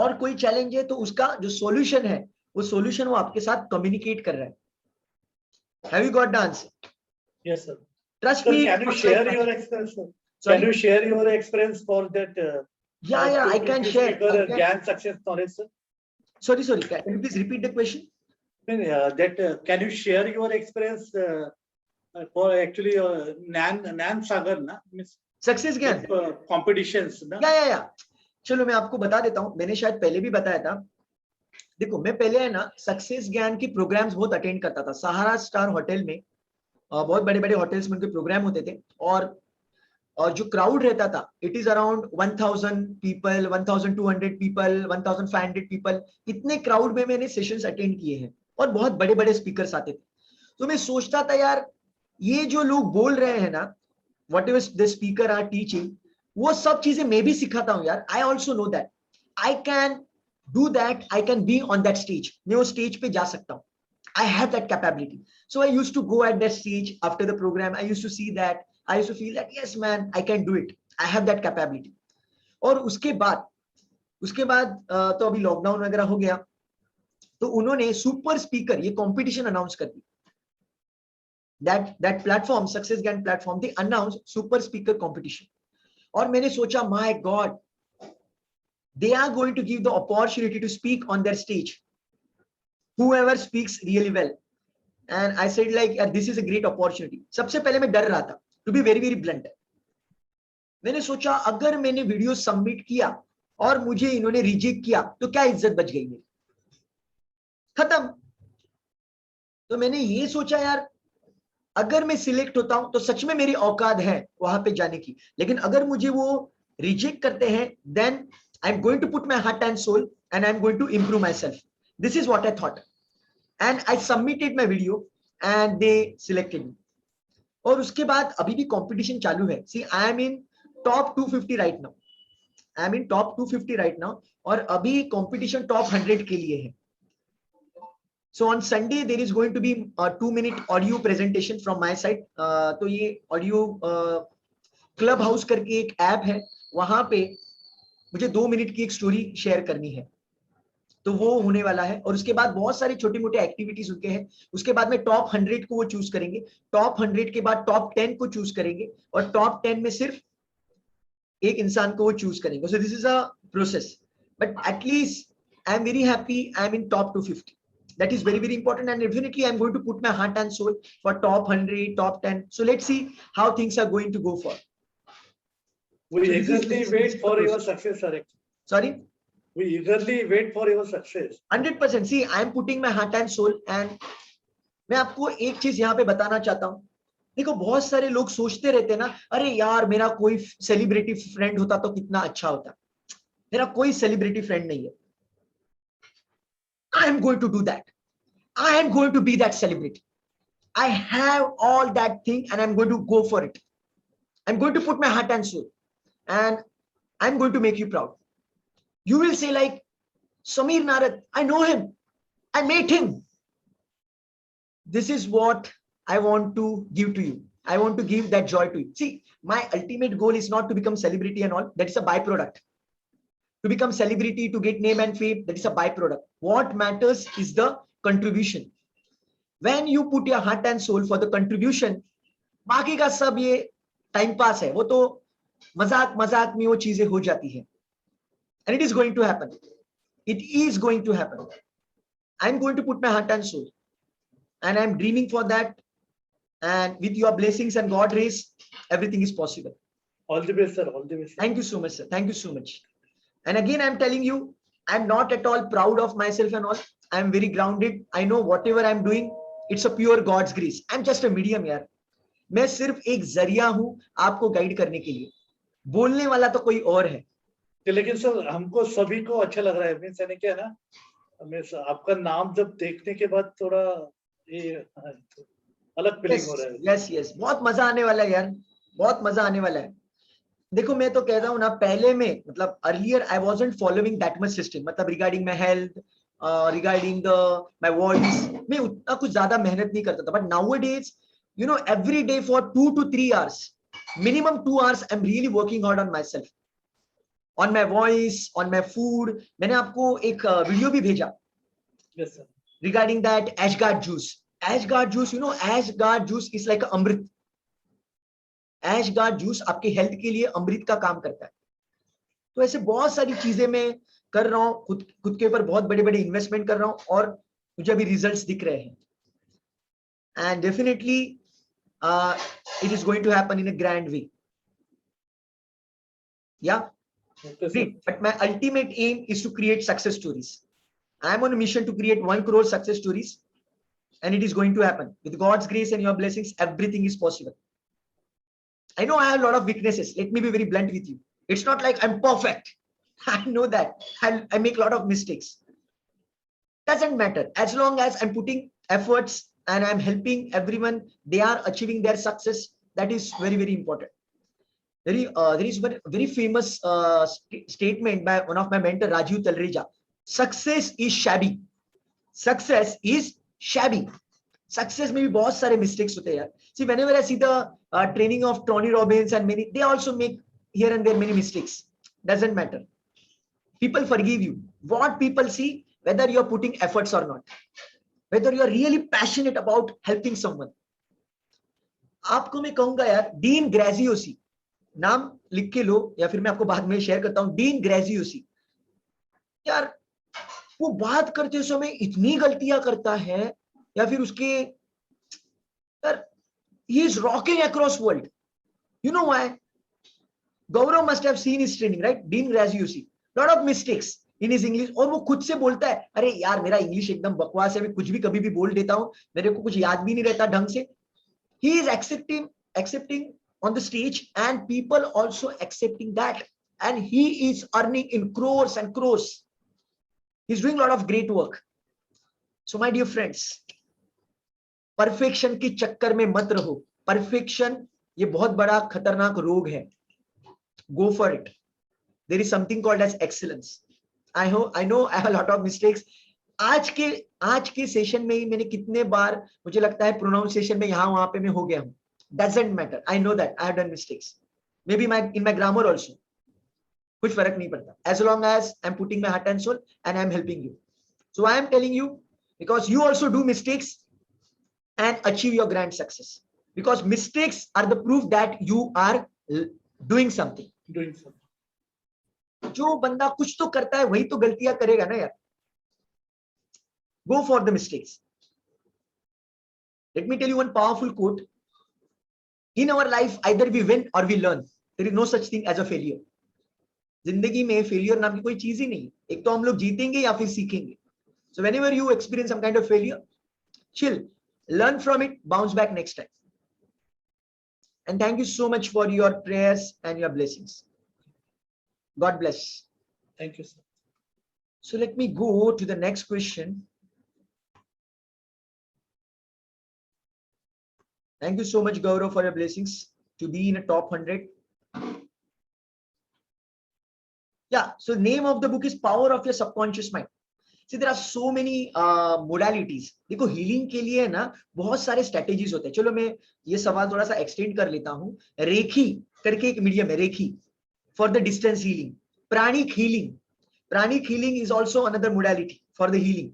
Speaker 1: और कोई चैलेंज है तो उसका जो सॉल्यूशन है वो सॉल्यूशन वो आपके साथ कम्युनिकेट कर रहा है. Have you got the answer?
Speaker 3: Yes, sir.
Speaker 1: Trust
Speaker 3: Sir,
Speaker 1: me.
Speaker 3: can you share your experience, sir?
Speaker 1: Sorry?
Speaker 3: Can you share your experience for that?
Speaker 1: Yeah, I can share.
Speaker 3: Gyan success knowledge, sir.
Speaker 1: Sorry. Can you please repeat the question?
Speaker 3: Can you share your experience for actually Nan Sagar, na?
Speaker 1: Success ज्ञान.
Speaker 3: Competitions, na?
Speaker 1: Yeah. चलो मैं आपको बता देता हूँ, मैंने शायद पहले भी बताया था. देखो मैं पहले है ना सक्सेस ज्ञान की प्रोग्राम्स बहुत अटेंड करता था. सहारा स्टार होटल में बहुत बड़े बड़े होटल्स में उनके प्रोग्राम होते थे और जो क्राउड रहता था it is around 1000 people, 1200 people, 1500 people. इतने क्राउड में मैंने सेशंस अटेंड किए हैं और बहुत बड़े बड़े स्पीकर्स आते थे. तो मैं सोचता था यार ये जो लोग बोल रहे हैं ना, whatever the speaker are teaching, वो सब चीजें मैं भी सिखाता हूँ यार. I also know that I can do that, I can be on that stage. मैं वो स्टेज पे जा सकता हूँ. I have that capability. So I used to go at that stage after the program. I used to see that. I used to feel that yes man, I can do it. I have that capability. और उसके बाद तो अभी lockdown वगैरह हो गया तो उन्होंने सुपर स्पीकर ये कंपटीशन अनाउंस कर दी. that platform, Success Gan platform, they announced super speaker competition. और मैंने सोचा my God, they are going to give the opportunity to speak on their stage whoever speaks really well. And I said like this is a great opportunity. सबसे पहले मैं डर रहा था, to be very blunt. मैंने सोचा अगर मैंने वीडियो सबमिट किया और मुझे इन्होंने रिजेक्ट किया तो क्या इज्जत बच गई मेरी, खत्म. तो मैंने ये सोचा यार अगर मैं सिलेक्ट होता हूं तो सच में मेरी औकात है वहां पे जाने की, लेकिन अगर मुझे वो रिजेक्ट करते हैं then I'm going to put my heart and soul and I'm going to improve myself. This is what I thought. and I submitted my video and they selected me. और उसके बाद अभी भी competition चालू है. See, I am in top 250 right now. I am in top 250 right now. और अभी competition top 100 के लिए है. So on Sunday there is going to be a 2-minute audio presentation from my side. तो ये audio club house करके एक app है, वहां पे मुझे 2 मिनट की एक स्टोरी शेयर करनी है, तो वो होने वाला है. और उसके बाद बहुत सारे छोटे मोटे एक्टिविटीज उनके हैं. उसके बाद में टॉप 100 को वो चूज करेंगे, टॉप 100 के बाद टॉप 10 को चूज करेंगे, और टॉप 10 में सिर्फ एक इंसान को वो चूज करेंगे. So this is a process, but at least I am very happy I am in top 250. That is very, very important, and definitely I'm going to put my heart and soul for top 100, top 10. So let's see how things are going to go for.
Speaker 3: We
Speaker 1: So
Speaker 3: eagerly wait for your success, sir.
Speaker 1: Sorry?
Speaker 3: We eagerly wait for your success.
Speaker 1: 100%. See, I am putting my heart and soul, and मैं आपको एक चीज यहाँ पे बताना चाहता हूँ. देखो, बहुत सारे लोग सोचते रहते हैं ना, अरे यार मेरा कोई सेलिब्रिटी फ्रेंड होता तो कितना अच्छा होता. मेरा कोई सेलिब्रिटी फ्रेंड नहीं है. I am going to do that. I am going to be that celebrity. I have all that thing and I'm going to go for it. I'm going to put my heart and soul, and I'm going to make you proud. You will say like, Samir Narad, I know him. I met him. This is what I want to give to you. I want to give that joy to you. See, my ultimate goal is not to become celebrity and all. That is a byproduct. To become celebrity, to get name and fame, that is a byproduct. What matters is the contribution. When you put your heart and soul for the contribution, बाकी का सब ये time pass है, वो तो मजाक मजाक में वो चीजें हो जाती है. And it is going to happen. It is going to happen. I'm going to put my heart and soul, and I'm dreaming for that. And with your blessings and God grace, everything is possible.
Speaker 3: All the best, sir. All the best.
Speaker 1: Thank you so much, sir. Thank you so much. And again, I'm telling you, I'm not at all proud of myself and all. I'm very grounded. I know whatever I'm doing, it's a pure God's grace. I'm just a medium यार. मैं सिर्फ एक जरिया हूँ आपको guide करने के लिए. बोलने वाला तो कोई और है.
Speaker 3: लेकिन सर हमको सभी को अच्छा लग रहा है. मीन्स यानी क्या है ना, हमें आपका नाम जब देखने के बाद थोड़ा ये अलग फीलिंग हो रहा है.
Speaker 1: यस यस, बहुत मजा आने वाला है यार, बहुत मजा आने वाला है. देखो, मैं तो कहता हूँ ना, पहले में मतलब earlier I wasn't following that much system, मतलब regarding my health, regarding the my voice, मैं उतना कुछ ज्यादा मेहनत नहीं करता था. But nowadays, you know, every day for 2 to 3 hours, minimum 2 hours, I am really working hard on myself, on my voice, on my food. मैंने आपको एक वीडियो भी भेजा regarding that ash gourd juice. Ash gourd juice, you know, एशगार्ड juice is like amrit. Ash gourd juice आपके health के लिए अमृत का काम करता है. तो ऐसे बहुत सारी चीजें मैं कर रहा हूँ, खुद के ऊपर बहुत बड़े बड़े इन्वेस्टमेंट कर रहा हूँ, और मुझे अभी रिजल्ट्स दिख रहे हैं. And definitely it is going to happen in a grand way. Yeah but my ultimate aim is to create success stories. I am on a mission to create 1 crore success stories, and it is going to happen. With God's grace and your blessings, everything is possible. I know I have a lot of weaknesses. Let me be very blunt with you. It's not like I'm perfect. I know that. I make a lot of mistakes. Doesn't matter. As long as I'm putting efforts and I'm helping everyone, they are achieving their success. That is very, very important. There is one very famous statement by one of my mentor, Rajiv Talreja. Success is shabby. Success is shabby. Success में भी बहुत सारे mistakes होते हैं यार. See, whenever I see the training of Tony Robbins and many, they also make here and there many mistakes. Doesn't matter. People forgive you. What people see, whether you are putting efforts or not, whether you are really passionate about helping someone. आपको मैं कहूंगा यार, dean ग्रेजियोसी, नाम लिख के लो या फिर मैं आपको बाद में शेयर करता हूँ. डीन ग्रेजियोसी यार, वो बात करते समय इतनी गलतियां करता है, या फिर उसके यार, he is rocking across world. You know why? Gaurav must have seen his training, right? Dean Graziosi, lot of mistakes in his English. और वो खुद से बोलता है, अरे यार मेरा इंग्लिश एकदम बकवास है, मैं कुछ भी कभी भी बोल देता हूँ, मेरे को कुछ याद भी नहीं रहता ढंग से. He is accepting on the stage, and people also accepting that, and he is earning in crores and crores. He's doing a lot of great work. So my dear friends, perfection के चक्कर में मत रहो। Perfection ये बहुत बड़ा खतरनाक रोग है। Go for it. There is something called as excellence. I know I have a lot of mistakes. आज के सेशन में ही मैंने कितने बार, मुझे लगता है प्रोनाउंसिएशन में यहाँ वहां पे मैं हो गया हूँ। Doesn't matter, I know that I have done mistakes, maybe in my grammar also. कुछ फर्क नहीं पड़ता, as long as I am putting my heart and soul and I am helping you. So I am telling you because you also do mistakes and achieve your grand success, because mistakes are the proof that you are doing something.
Speaker 3: Doing something.
Speaker 1: जो बंदा कुछ तो करता है वही तो गलतियां करेगा ना यार। Go for the mistakes. Let me tell you one powerful quote. In our life, either we win or we learn. There is no such thing as a failure. जिंदगी में फेलियर नाम की कोई चीज ही नहीं। एक तो हम लोग जीतेंगे या फिर सीखेंगे। So whenever you experience some kind of failure, chill. Learn from it, bounce back next time. And thank you so much for your prayers and your blessings. God bless.
Speaker 3: Thank you, sir.
Speaker 1: So let me go to the next question. Thank you so much, Gaurav, for your blessings to be in a top 100. Yeah, so name of the book is Power of Your Subconscious Mind. See, there are so many modalities. देखो healing के लिए ना बहुत सारे strategies होते हैं। चलो मैं ये सवाल थोड़ा सा एक्सटेंड कर लेता हूँ। रेखी करके एक मीडियम है, reiki for the distance healing. Pranic healing is also another modality for the healing.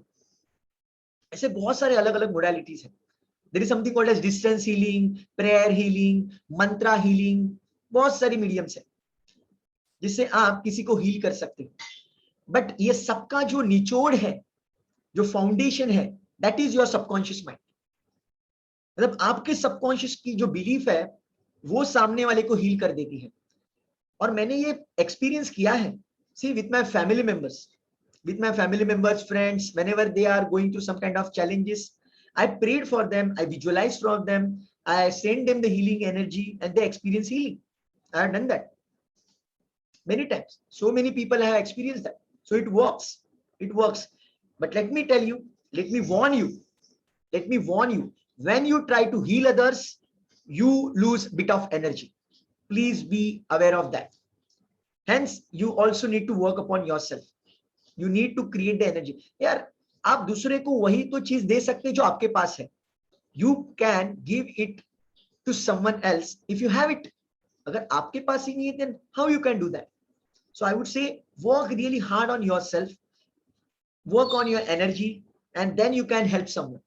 Speaker 1: ऐसे बहुत सारे अलग अलग मोडालिटीज हैं। There is something called as distance healing, prayer healing, mantra healing. बहुत सारी मीडियम्स है जिससे आप किसी को हील कर सकते हो। बट ये सबका जो निचोड़ है, जो फाउंडेशन है, that is your subconscious mind. मतलब आपके सबकॉन्शियस की जो बिलीफ है वो सामने वाले को हील कर देती है। और मैंने ये एक्सपीरियंस किया है, see with my family members, friends, whenever they are going through some kind of challenges, I prayed for them, I visualize from them, I send them the healing energy and they experience healing. I have done that many times. So many people have experienced that. So it works. But let me tell you, let me warn you, when you try to heal others, you lose bit of energy. Please be aware of that. Hence, you also need to work upon yourself. You need to create the energy. यार, आप दूसरे को वही तो चीज दे सकते हैं जो आपके पास है. You can give it to someone else if you have it. अगर आपके पास ही नहीं है, then how you can do that? So I would say, work really hard on yourself, work on your energy, and then you can help someone.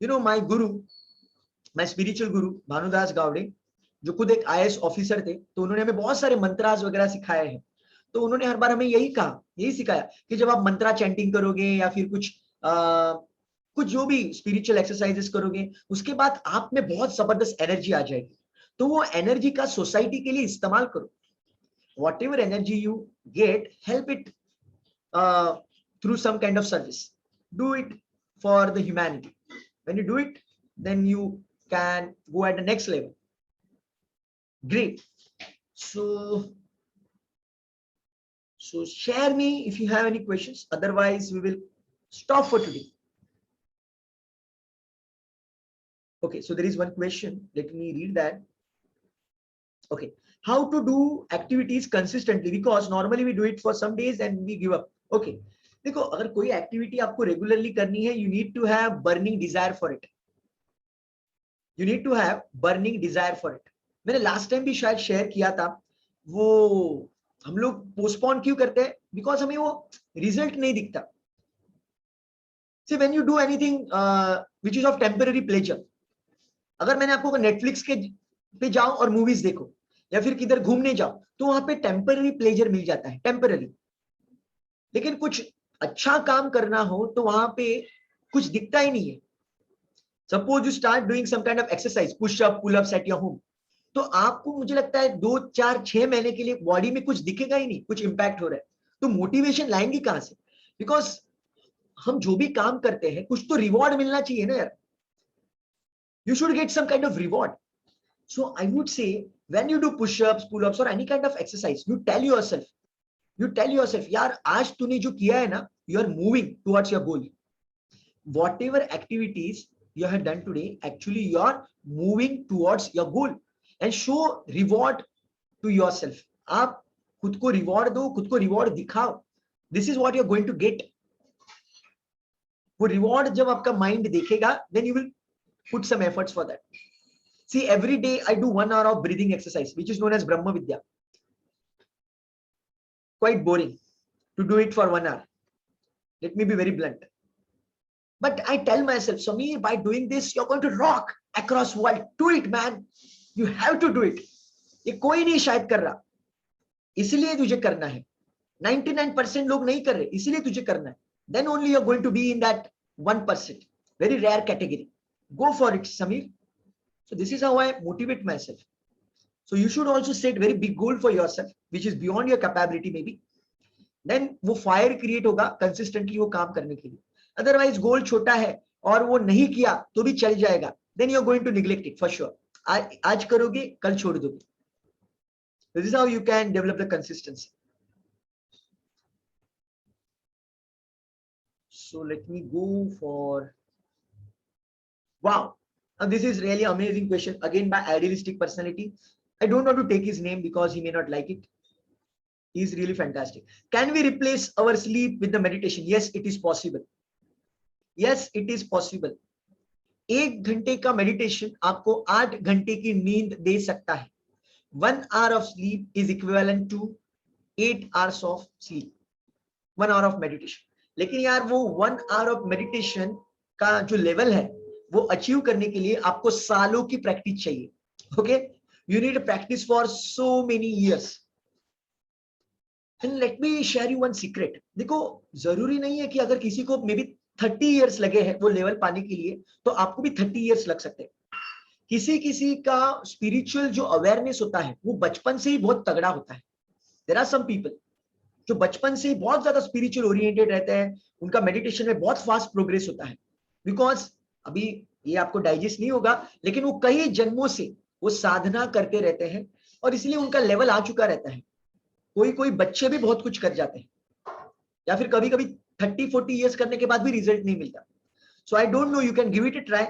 Speaker 1: You know, my guru, my spiritual guru, Bhanudas Gawde, जो खुद एक IAS officer थे, तो उन्होंने हमें बहुत सारे मंत्रास वगैरह सिखाए हैं। तो उन्होंने हर बार हमें यही सिखाया कि जब आप मंत्रा चैंटिंग करोगे या फिर कुछ जो भी स्पिरिचुअल एक्सरसाइजेस करोगे, उसके बाद आप में बहुत जबरदस्त एनर्जी आ जाएगी। तो वो एनर्जी का सोसाइटी के लिए इस्तेमाल करो। Whatever energy you get, help it through some kind of service. Do it for the humanity. When you do it, then you can go at the next level. Great. So share me if you have any questions. Otherwise, we will stop for today. Okay, so there is one question. Let me read that. Okay, how to do activities consistently, because normally we do it for some days and we give up. Okay, देखो, अगर कोई activity आपको regularly करनी है, you need to have burning desire for it. मैंने last time भी शायद share किया था। वो हम लोग पोस्टपोन क्यों करते हैं? बिकॉज हमें वो रिजल्ट नहीं दिखता। See, when you do anything which is of temporary pleasure, अगर मैंने आपको नेटफ्लिक्स के पे जाओ और मूवीज देखो या फिर किधर घूमने जाओ, तो वहां पे टेम्पररी प्लेजर मिल जाता है, टेम्पररी। लेकिन कुछ अच्छा काम करना हो तो वहां पे कुछ दिखता ही नहीं है। Suppose you start doing some kind of exercise, push up, pull ups at your home, तो आपको, मुझे लगता है 2, 4, 6 महीने के लिए बॉडी में कुछ दिखेगा ही नहीं, कुछ इंपैक्ट हो रहा है। तो मोटिवेशन लाएंगे कहां से? बिकॉज हम जो भी काम करते हैं, कुछ तो रिवॉर्ड मिलना चाहिए ना यार। You should get some kind of reward. So I would say, when you do push-ups, pull-ups, or any kind of exercise, you tell yourself, You tell yourself, यार आज तूने जो किया है ना, you are moving towards your goal. Whatever activities you have done today, actually you are moving towards your goal. And show reward to yourself. आप खुद को रिवॉर्ड दो, खुद को रिवॉर्ड दिखाओ. This is what you're going to get. वो reward जब आपका माइंड देखेगा, then you will put some efforts for that. See, every day I do 1 hour of breathing exercise, which is known as Brahma Vidya. Quite boring to do it for 1 hour. Let me be very blunt. But I tell myself, Samir, by doing this, you're going to rock across world. Do it, man. You have to do it. ये कोई नहीं शायद कर रहा, इसलिए तुझे करना है. 99% लोग नहीं कर रहे, इसलिए तुझे करना है. Then only you're going to be in that 1%, very rare category. Go for it, Samir. So this is how I motivate myself. So you should also set very big goal for yourself, which is beyond your capability maybe. Then वो fire create होगा consistently वो काम करने के लिए. Otherwise goal छोटा है और वो नहीं किया तो भी चल जाएगा. Then you're going to neglect it for sure. आज करोगे, कल छोड़ दोगे. This is how you can develop the consistency. So let me go for, wow. Now this is really amazing question again by idealistic personality. I don't want to take his name because he may not like it. He's really fantastic. Can we replace our sleep with the meditation? Yes, it is possible. Yes, it is possible. 1 घंटे का meditation आपको 8 घंटे की नींद दे सकता है. 1 hour of sleep is equivalent to 8 hours of sleep. 1 hour of meditation. लेकिन यार वो 1 hour of meditation का जो लेवल है वो अचीव करने के लिए आपको सालों की प्रैक्टिस चाहिए. Okay, you need a practice for so many years. And let me share you one secret. देखो, जरूरी नहीं है कि अगर किसी को मे बी 30 years लगे हैं वो लेवल पाने के लिए, तो आपको भी 30 years लग सकते हैं. किसी का स्पिरिचुअल जो अवेयरनेस होता है वो बचपन से ही बहुत तगड़ा होता है. There are some people जो बचपन से ही बहुत ज्यादा स्पिरिचुअल ओरिएंटेड रहते हैं, उनका मेडिटेशन में बहुत फास्ट प्रोग्रेस होता है. बिकॉज अभी ये आपको डाइजेस्ट नहीं होगा, लेकिन वो कई जन्मों से वो साधना करते रहते हैं और इसलिए उनका लेवल आ चुका रहता है. कोई बच्चे भी बहुत कुछ कर जाते हैं, या फिर कभी कभी 30-40 years करने के बाद भी रिजल्ट नहीं मिलता. So I don't know, you can give it a try.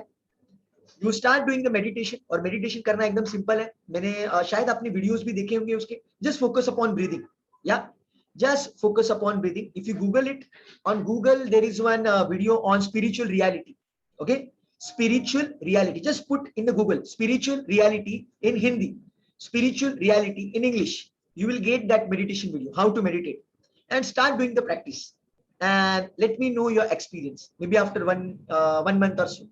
Speaker 1: You start doing the meditation. और मेडिटेशन करना एकदम सिंपल है. मैंने शायद अपने वीडियोस भी देखे होंगे उसके. Just focus upon breathing. या just focus upon breathing. If you Google it, on Google there is one video on spiritual reality. Okay, spiritual reality. Just put in the Google spiritual reality in Hindi, spiritual reality in English. You will get that meditation video, how to meditate, and start doing the practice. And let me know your experience. Maybe after one month or so,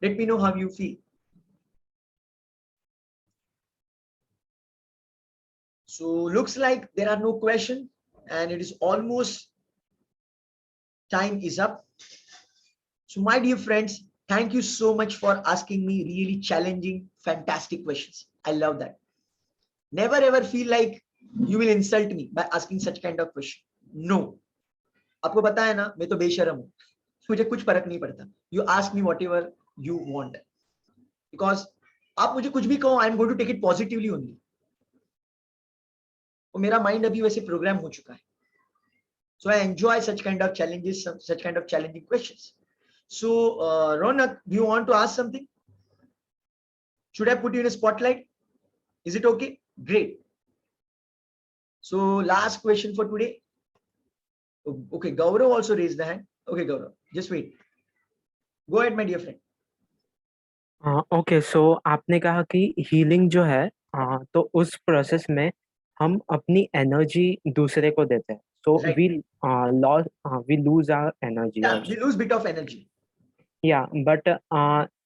Speaker 1: let me know how you feel. So looks like there are no questions. And it is almost time is up. So my dear friends, thank you so much for asking me really challenging, fantastic questions. I love that. Never ever feel like you will insult me by asking such kind of question. No. आपको पता है ना, मैं तो बेशरम हूँ, मुझे कुछ फर्क नहीं पड़ता. You ask me whatever you want. Because आप मुझे कुछ भी कहो, I am going to take it positively only. और मेरा माइंड अभी वैसे प्रोग्राम हो चुका है. So I enjoy such kind of challenges, such kind of challenging questions. So Ronak, do you want to ask something? Should I put you in a spotlight? Is it okay? Great. So last question for today. Okay, Gaurav also raised the hand. Okay, Gaurav, just wait. Go ahead, my dear friend.
Speaker 4: Okay, so आपने कहा कि healing जो है, तो उस process में हम अपनी एनर्जी दूसरे को देते हैं. So
Speaker 1: Right.
Speaker 4: we lose our energy.
Speaker 1: Yeah,
Speaker 4: also.
Speaker 1: we lose bit of energy.
Speaker 4: Yeah, but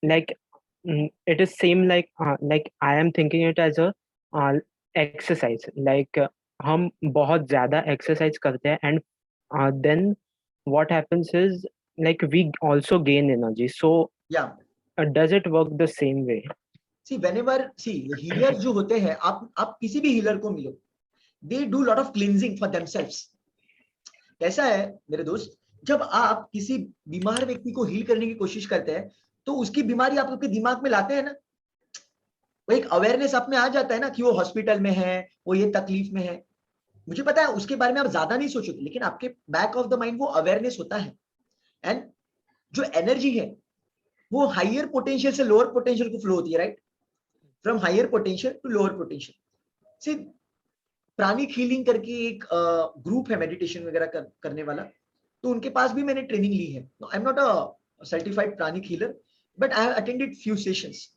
Speaker 4: like it is same like I am thinking it as a exercise. Like हम बहुत ज़्यादा exercise करते हैं and then what happens is like we also gain energy. So
Speaker 1: Yeah.
Speaker 4: does it work the same way?
Speaker 1: See, whenever healers जो होते हैं, आप किसी भी healer को मिलो, they do lot of cleansing for themselves. कैसा है मेरे दोस्त, जब आप किसी बीमार व्यक्ति को हील करने की कोशिश करते हैं तो उसकी बीमारी आप अपने दिमाग में लाते हैं ना, वो एक अवेयरनेस आप में आ जाता है ना कि वो हॉस्पिटल में है, वो ये तकलीफ में है. मुझे पता है उसके बारे में आप ज्यादा नहीं सोचोगे, लेकिन आपके बैक ऑफ द माइंड वो अवेयरनेस होता है। एंड जो एनर्जी है वो हायर पोटेंशियल से लोअर पोटेंशियल को फ्लो होती है, right, from higher potential to lower potential. See pranic healing करके एक ग्रुप है मेडिटेशन वगैरह करने वाला, तो उनके पास भी मैंने ट्रेनिंग ली है। I am not a certified pranic healer, but I have attended few sessions.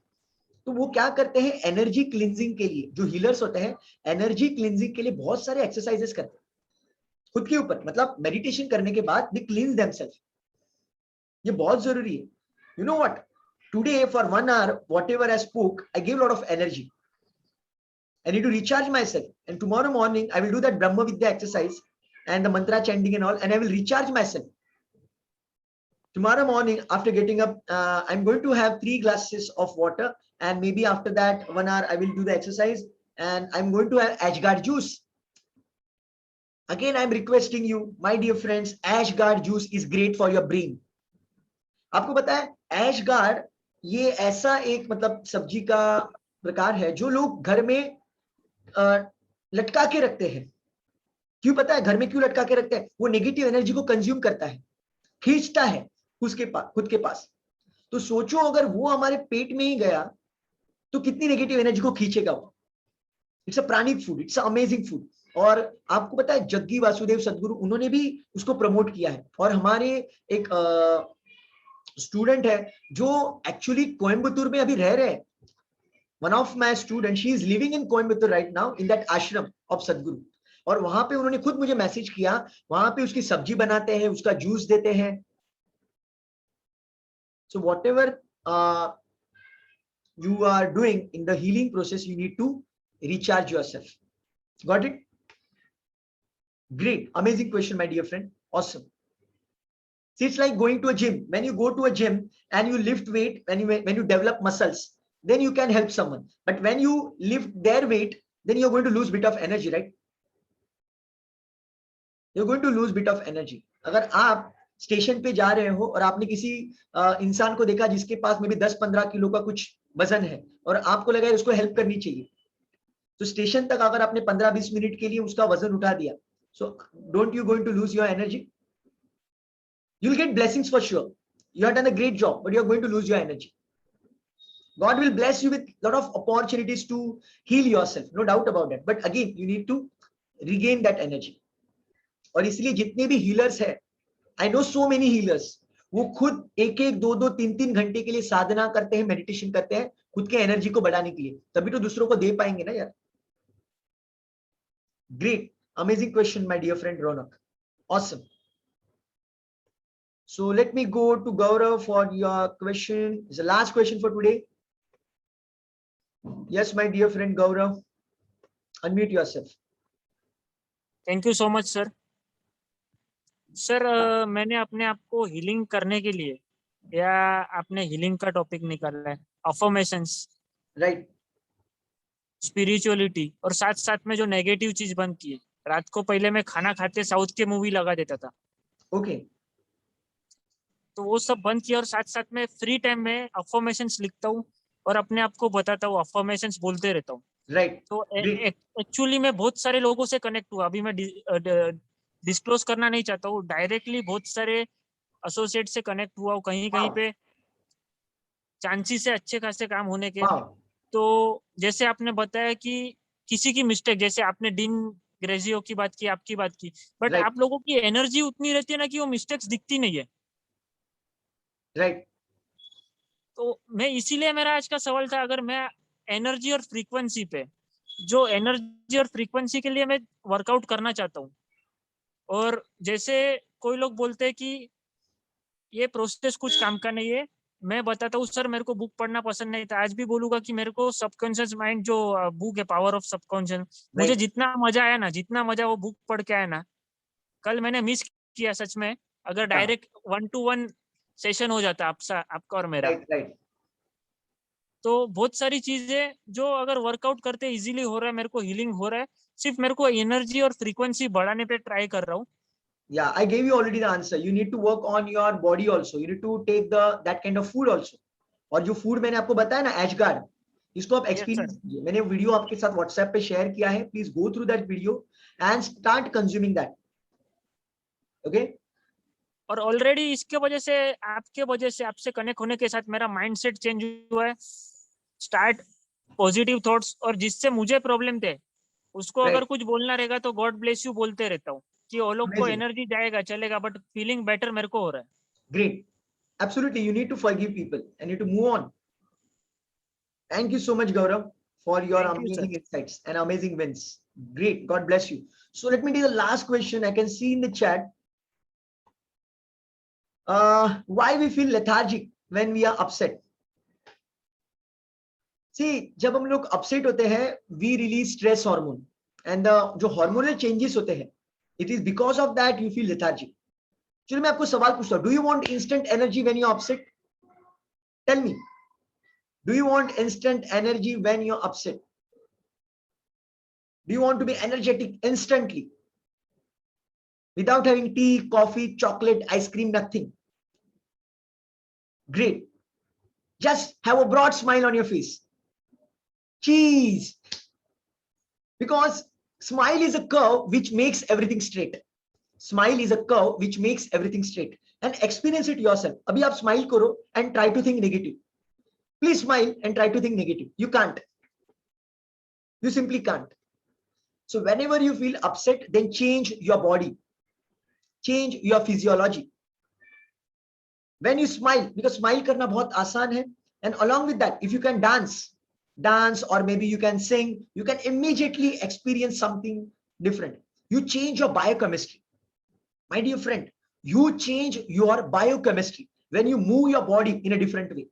Speaker 1: तो वो क्या करते हैं, एनर्जी क्लिनजिंग के लिए, जो हीलर्स होते हैं एनर्जी क्लिनजिंग के लिए बहुत सारे एक्सरसाइजेस करते हैं खुद के ऊपर, मतलब मेडिटेशन करने के बाद दे क्लींस देमसेल्फ। ये बहुत जरूरी है। You know what, today for 1 hour whatever I spoke, I gave a lot of energy. I need to recharge myself, and tomorrow morning I will do that Brahma Vidya exercise and the mantra chanting and all, and I will recharge myself. Tomorrow morning after getting up, I'm going to have 3 glasses of water, and maybe after that 1 hour I will do the exercise, and I'm going to have ashgard juice. Again, I'm requesting you, my dear friends, ashgard juice is great for your brain. आपको पता है ashgard ये ऐसा एक मतलब सब्जी का प्रकार है जो लोग घर में लटका के रखते हैं। क्यों पता है घर में क्यों लटका के रखते हैं? वो नेगेटिव एनर्जी को कंज्यूम करता है, खींचता है खुद के पास। तो सोचो अगर वो हमारे पेट में ही गया तो कितनी नेगेटिव एनर्जी को खींचेगा वो। It's a pranic food, it's a amazing food. और आपको पता है जग्गी वासुदेव सदगुरु उन्होंने भी उसको प्रमोट किया है। और हमारे एक स्टूडेंट है जो एक्चुअली कोयम्बतूर में अभी रह रहे हैं। One of my student, she is living in Coimbatore right now in that आश्रम ऑफ सदगुरु। और वहां पे उन्होंने खुद मुझे मैसेज किया, वहां पे उसकी सब्जी बनाते हैं, उसका जूस देते हैं। So what ever you are doing in the healing process, you need to recharge yourself. Got it? Great, amazing question, my dear friend. Awesome. See, it's like going to a gym. When you go to a gym and you lift weight, when you develop muscles, then you can help someone. But when you lift their weight, then you're going to lose bit of energy, right? You're going to lose bit of energy. अगर आप station पे जा रहे हो और आपने किसी इंसान को देखा जिसके पास में भी 10-15 किलो का कुछ वजन है और आपको लगा उसको हेल्प करनी चाहिए, तो स्टेशन तक अगर आपने 15-20 मिनट के लिए उसका वजन उठा दिया, so don't you going to lose your energy? You'll get blessings for sure. You have done a great job, but you're going to lose your energy. God will bless you with a lot of opportunities to heal yourself, no doubt about that. But again, you need to regain that energy. और इसलिए जितने भी healers है, I know so many healers, वो खुद 1-1, 2-2, 3-3 घंटे के लिए साधना करते हैं, मेडिटेशन करते हैं खुद के एनर्जी को बढ़ाने के लिए, तभी तो दूसरों को दे पाएंगे ना यार। Great, amazing question, my dear friend Ronak. Awesome. So let me go to Gaurav for your question. It's the last question for today. Yes, my dear friend Gaurav, unmute yourself.
Speaker 2: Thank you so much sir. Sir मैंने अपने आप को healing करने के लिए, या आपने healing का टॉपिक निकाला है, अफर्मेशंस,
Speaker 1: राइट,
Speaker 2: स्पिरिचुअलिटी, और साथ साथ में जो नेगेटिव चीज बंद की है। रात को पहले मैं खाना खाते साउथ के मूवी लगा देता था,
Speaker 1: ओके,
Speaker 2: तो वो सब बंद किया। और साथ साथ में फ्री टाइम में अफर्मेशंस लिखता हूँ और अपने आप को बताता हूँ, अफर्मेशंस बोलते रहता हूँ।
Speaker 1: राइट,
Speaker 2: तो एक्चुअली मैं बहुत सारे लोगों से कनेक्ट हुआ। अभी मैं डिस्क्लोज करना नहीं चाहता हूँ, डायरेक्टली बहुत सारे एसोसिएट से कनेक्ट हुआ हूँ, कहीं कहीं पे चांसेस है अच्छे खासे काम होने के। तो जैसे आपने बताया कि किसी की मिस्टेक, जैसे आपने डीन ग्रेजियो की बात की, आपकी बात की, बट
Speaker 1: Right.
Speaker 2: आप लोगों की एनर्जी उतनी रहती है ना कि वो मिस्टेक्स दिखती नहीं है।
Speaker 1: राइट,
Speaker 2: तो मैं इसीलिए, मेरा आज का सवाल था, अगर मैं एनर्जी और फ्रीक्वेंसी पे, जो एनर्जी और फ्रीक्वेंसी के लिए मैं वर्कआउट करना चाहता हूँ, और जैसे कोई लोग बोलते हैं कि ये प्रोसेस कुछ काम का नहीं है, मैं बताता हूँ सर मेरे को बुक पढ़ना पसंद नहीं था, आज भी बोलूंगा कि मेरे को सबकॉन्शियस माइंड जो बुक है, पावर ऑफ सबकॉन्शियस, मुझे जितना मजा आया ना, जितना मजा वो बुक पढ़ के आया ना, कल मैंने मिस किया सच में। अगर डायरेक्ट 1-to-1 सेशन हो जाता आपका और मेरा,
Speaker 1: राइट,
Speaker 2: तो बहुत सारी चीजें जो अगर वर्कआउट करते इजीली हो रहा है, मेरे को हीलिंग हो रहा है, सिर्फ मेरे को एनर्जी और फ्रीक्वेंसी बढ़ाने पे ट्राई कर रहा हूँ।
Speaker 1: Yeah, I gave you already the answer. You need to work on your body also. You need to take that kind of food also. और जो फूड मैंने आपको बताया ना, एशगार्ड, इसको आप
Speaker 2: Yes,
Speaker 1: एक्सपीरियंस
Speaker 2: sir.
Speaker 1: कीजिए। मैंने वीडियो आपके साथ व्हाट्सएप पे शेयर किया है, please go through that video and start consuming that. Okay,
Speaker 2: और ऑलरेडी इसके वजह से, आपके वजह से, आपसे कनेक्ट होने के साथ मेरा माइंडसेट चेंज हुआ है। स्टार्ट पॉजिटिव थॉट्स, और जिससे मुझे प्रॉब्लम थे उसको
Speaker 1: Right.
Speaker 2: अगर कुछ बोलना रहेगा तो गॉड ब्लेस यू बोलते रहता हूँ कि वो लोग को
Speaker 1: Amazing.
Speaker 2: एनर्जी जाएगा चलेगा, बट फीलिंग बेटर मेरे को हो रहा है।
Speaker 1: Great. Absolutely, you need to forgive people and you need to move on. Thank you so much, Gaurav, for your
Speaker 2: Thank you, sir.
Speaker 1: amazing insights and amazing wins. Great, God bless you. So let me do the last question. I can see in the chat, why we feel lethargic when we are upset. See, जब हम लोग upset होते हैं, we release stress hormone, and जो hormonal changes होते हैं, it is because of that you feel lethargic. चलिए मैं आपको सवाल पूछता हूँ, do you want instant energy when you're upset? Tell me, do you want instant energy when you're upset? Do you want to be energetic instantly without having tea, coffee, chocolate, ice cream, nothing? Great. Just have a broad smile on your face. Cheese. Because smile is a curve which makes everything straight. Smile is a curve which makes everything straight. And experience it yourself. Abhi aap smile karo and try to think negative. Please smile and try to think negative. You can't. You simply can't. So whenever you feel upset, then change your body. Change your physiology. When you smile, because smile karna bahut aasan hai, and along with that, if you can dance, or maybe you can sing, you can immediately experience something different. You change your biochemistry. My dear friend, you change your biochemistry when you move your body in a different way.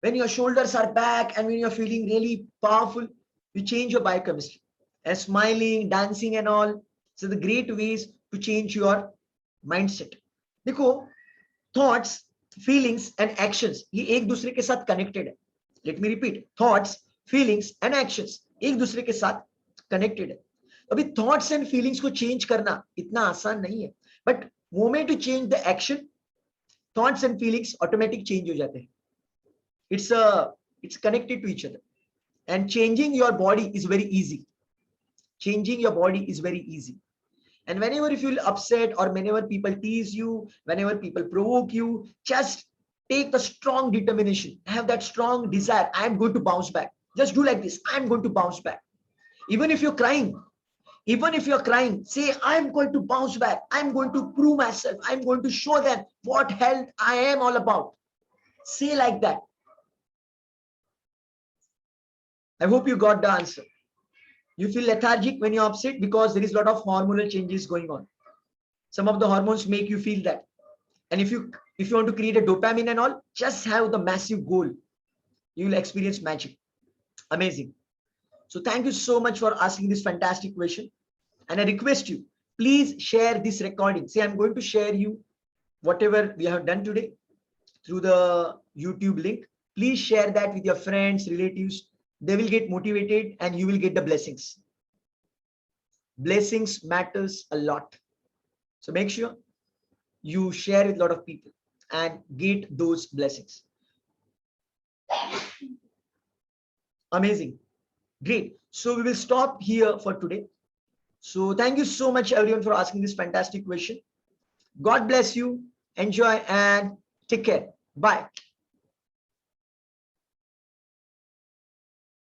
Speaker 1: When your shoulders are back and when you're feeling really powerful, you change your biochemistry. And smiling, dancing and all, so the great ways to change your mindset. देखो, thoughts, feelings and actions ये एक दूसरे के साथ connected है. Let me repeat, thoughts, feelings and actions एक दूसरे के साथ connected है. अभी thoughts and feelings को change करना इतना आसान नहीं है, but moment to change the action, thoughts and feelings automatic change हो जाते हैं. It's connected to each other, and changing your body is very easy. Changing your body is very easy. And whenever you feel upset, or whenever people tease you, whenever people provoke you, just take the strong determination, have that strong desire, I am going to bounce back. Just do like this, I am going to bounce back. Even if you're crying, say, I am going to bounce back, I am going to prove myself, I am going to show them what hell I am all about. Say like that. I hope you got the answer. You feel lethargic when you're upset because there is a lot of hormonal changes going on. Some of the hormones make you feel that. And if you want to create a dopamine and all, just have the massive goal. You will experience magic. Amazing. So thank you so much for asking this fantastic question. And I request you, please share this recording. See, I'm going to share you whatever we have done today through the YouTube link. Please share that with your friends, relatives. They will get motivated and you will get the blessings. Blessings matters a lot. So make sure you share with a lot of people and get those blessings. Amazing. Great. So we will stop here for today. So thank you so much everyone for asking this fantastic question. God bless you. Enjoy and take care. Bye.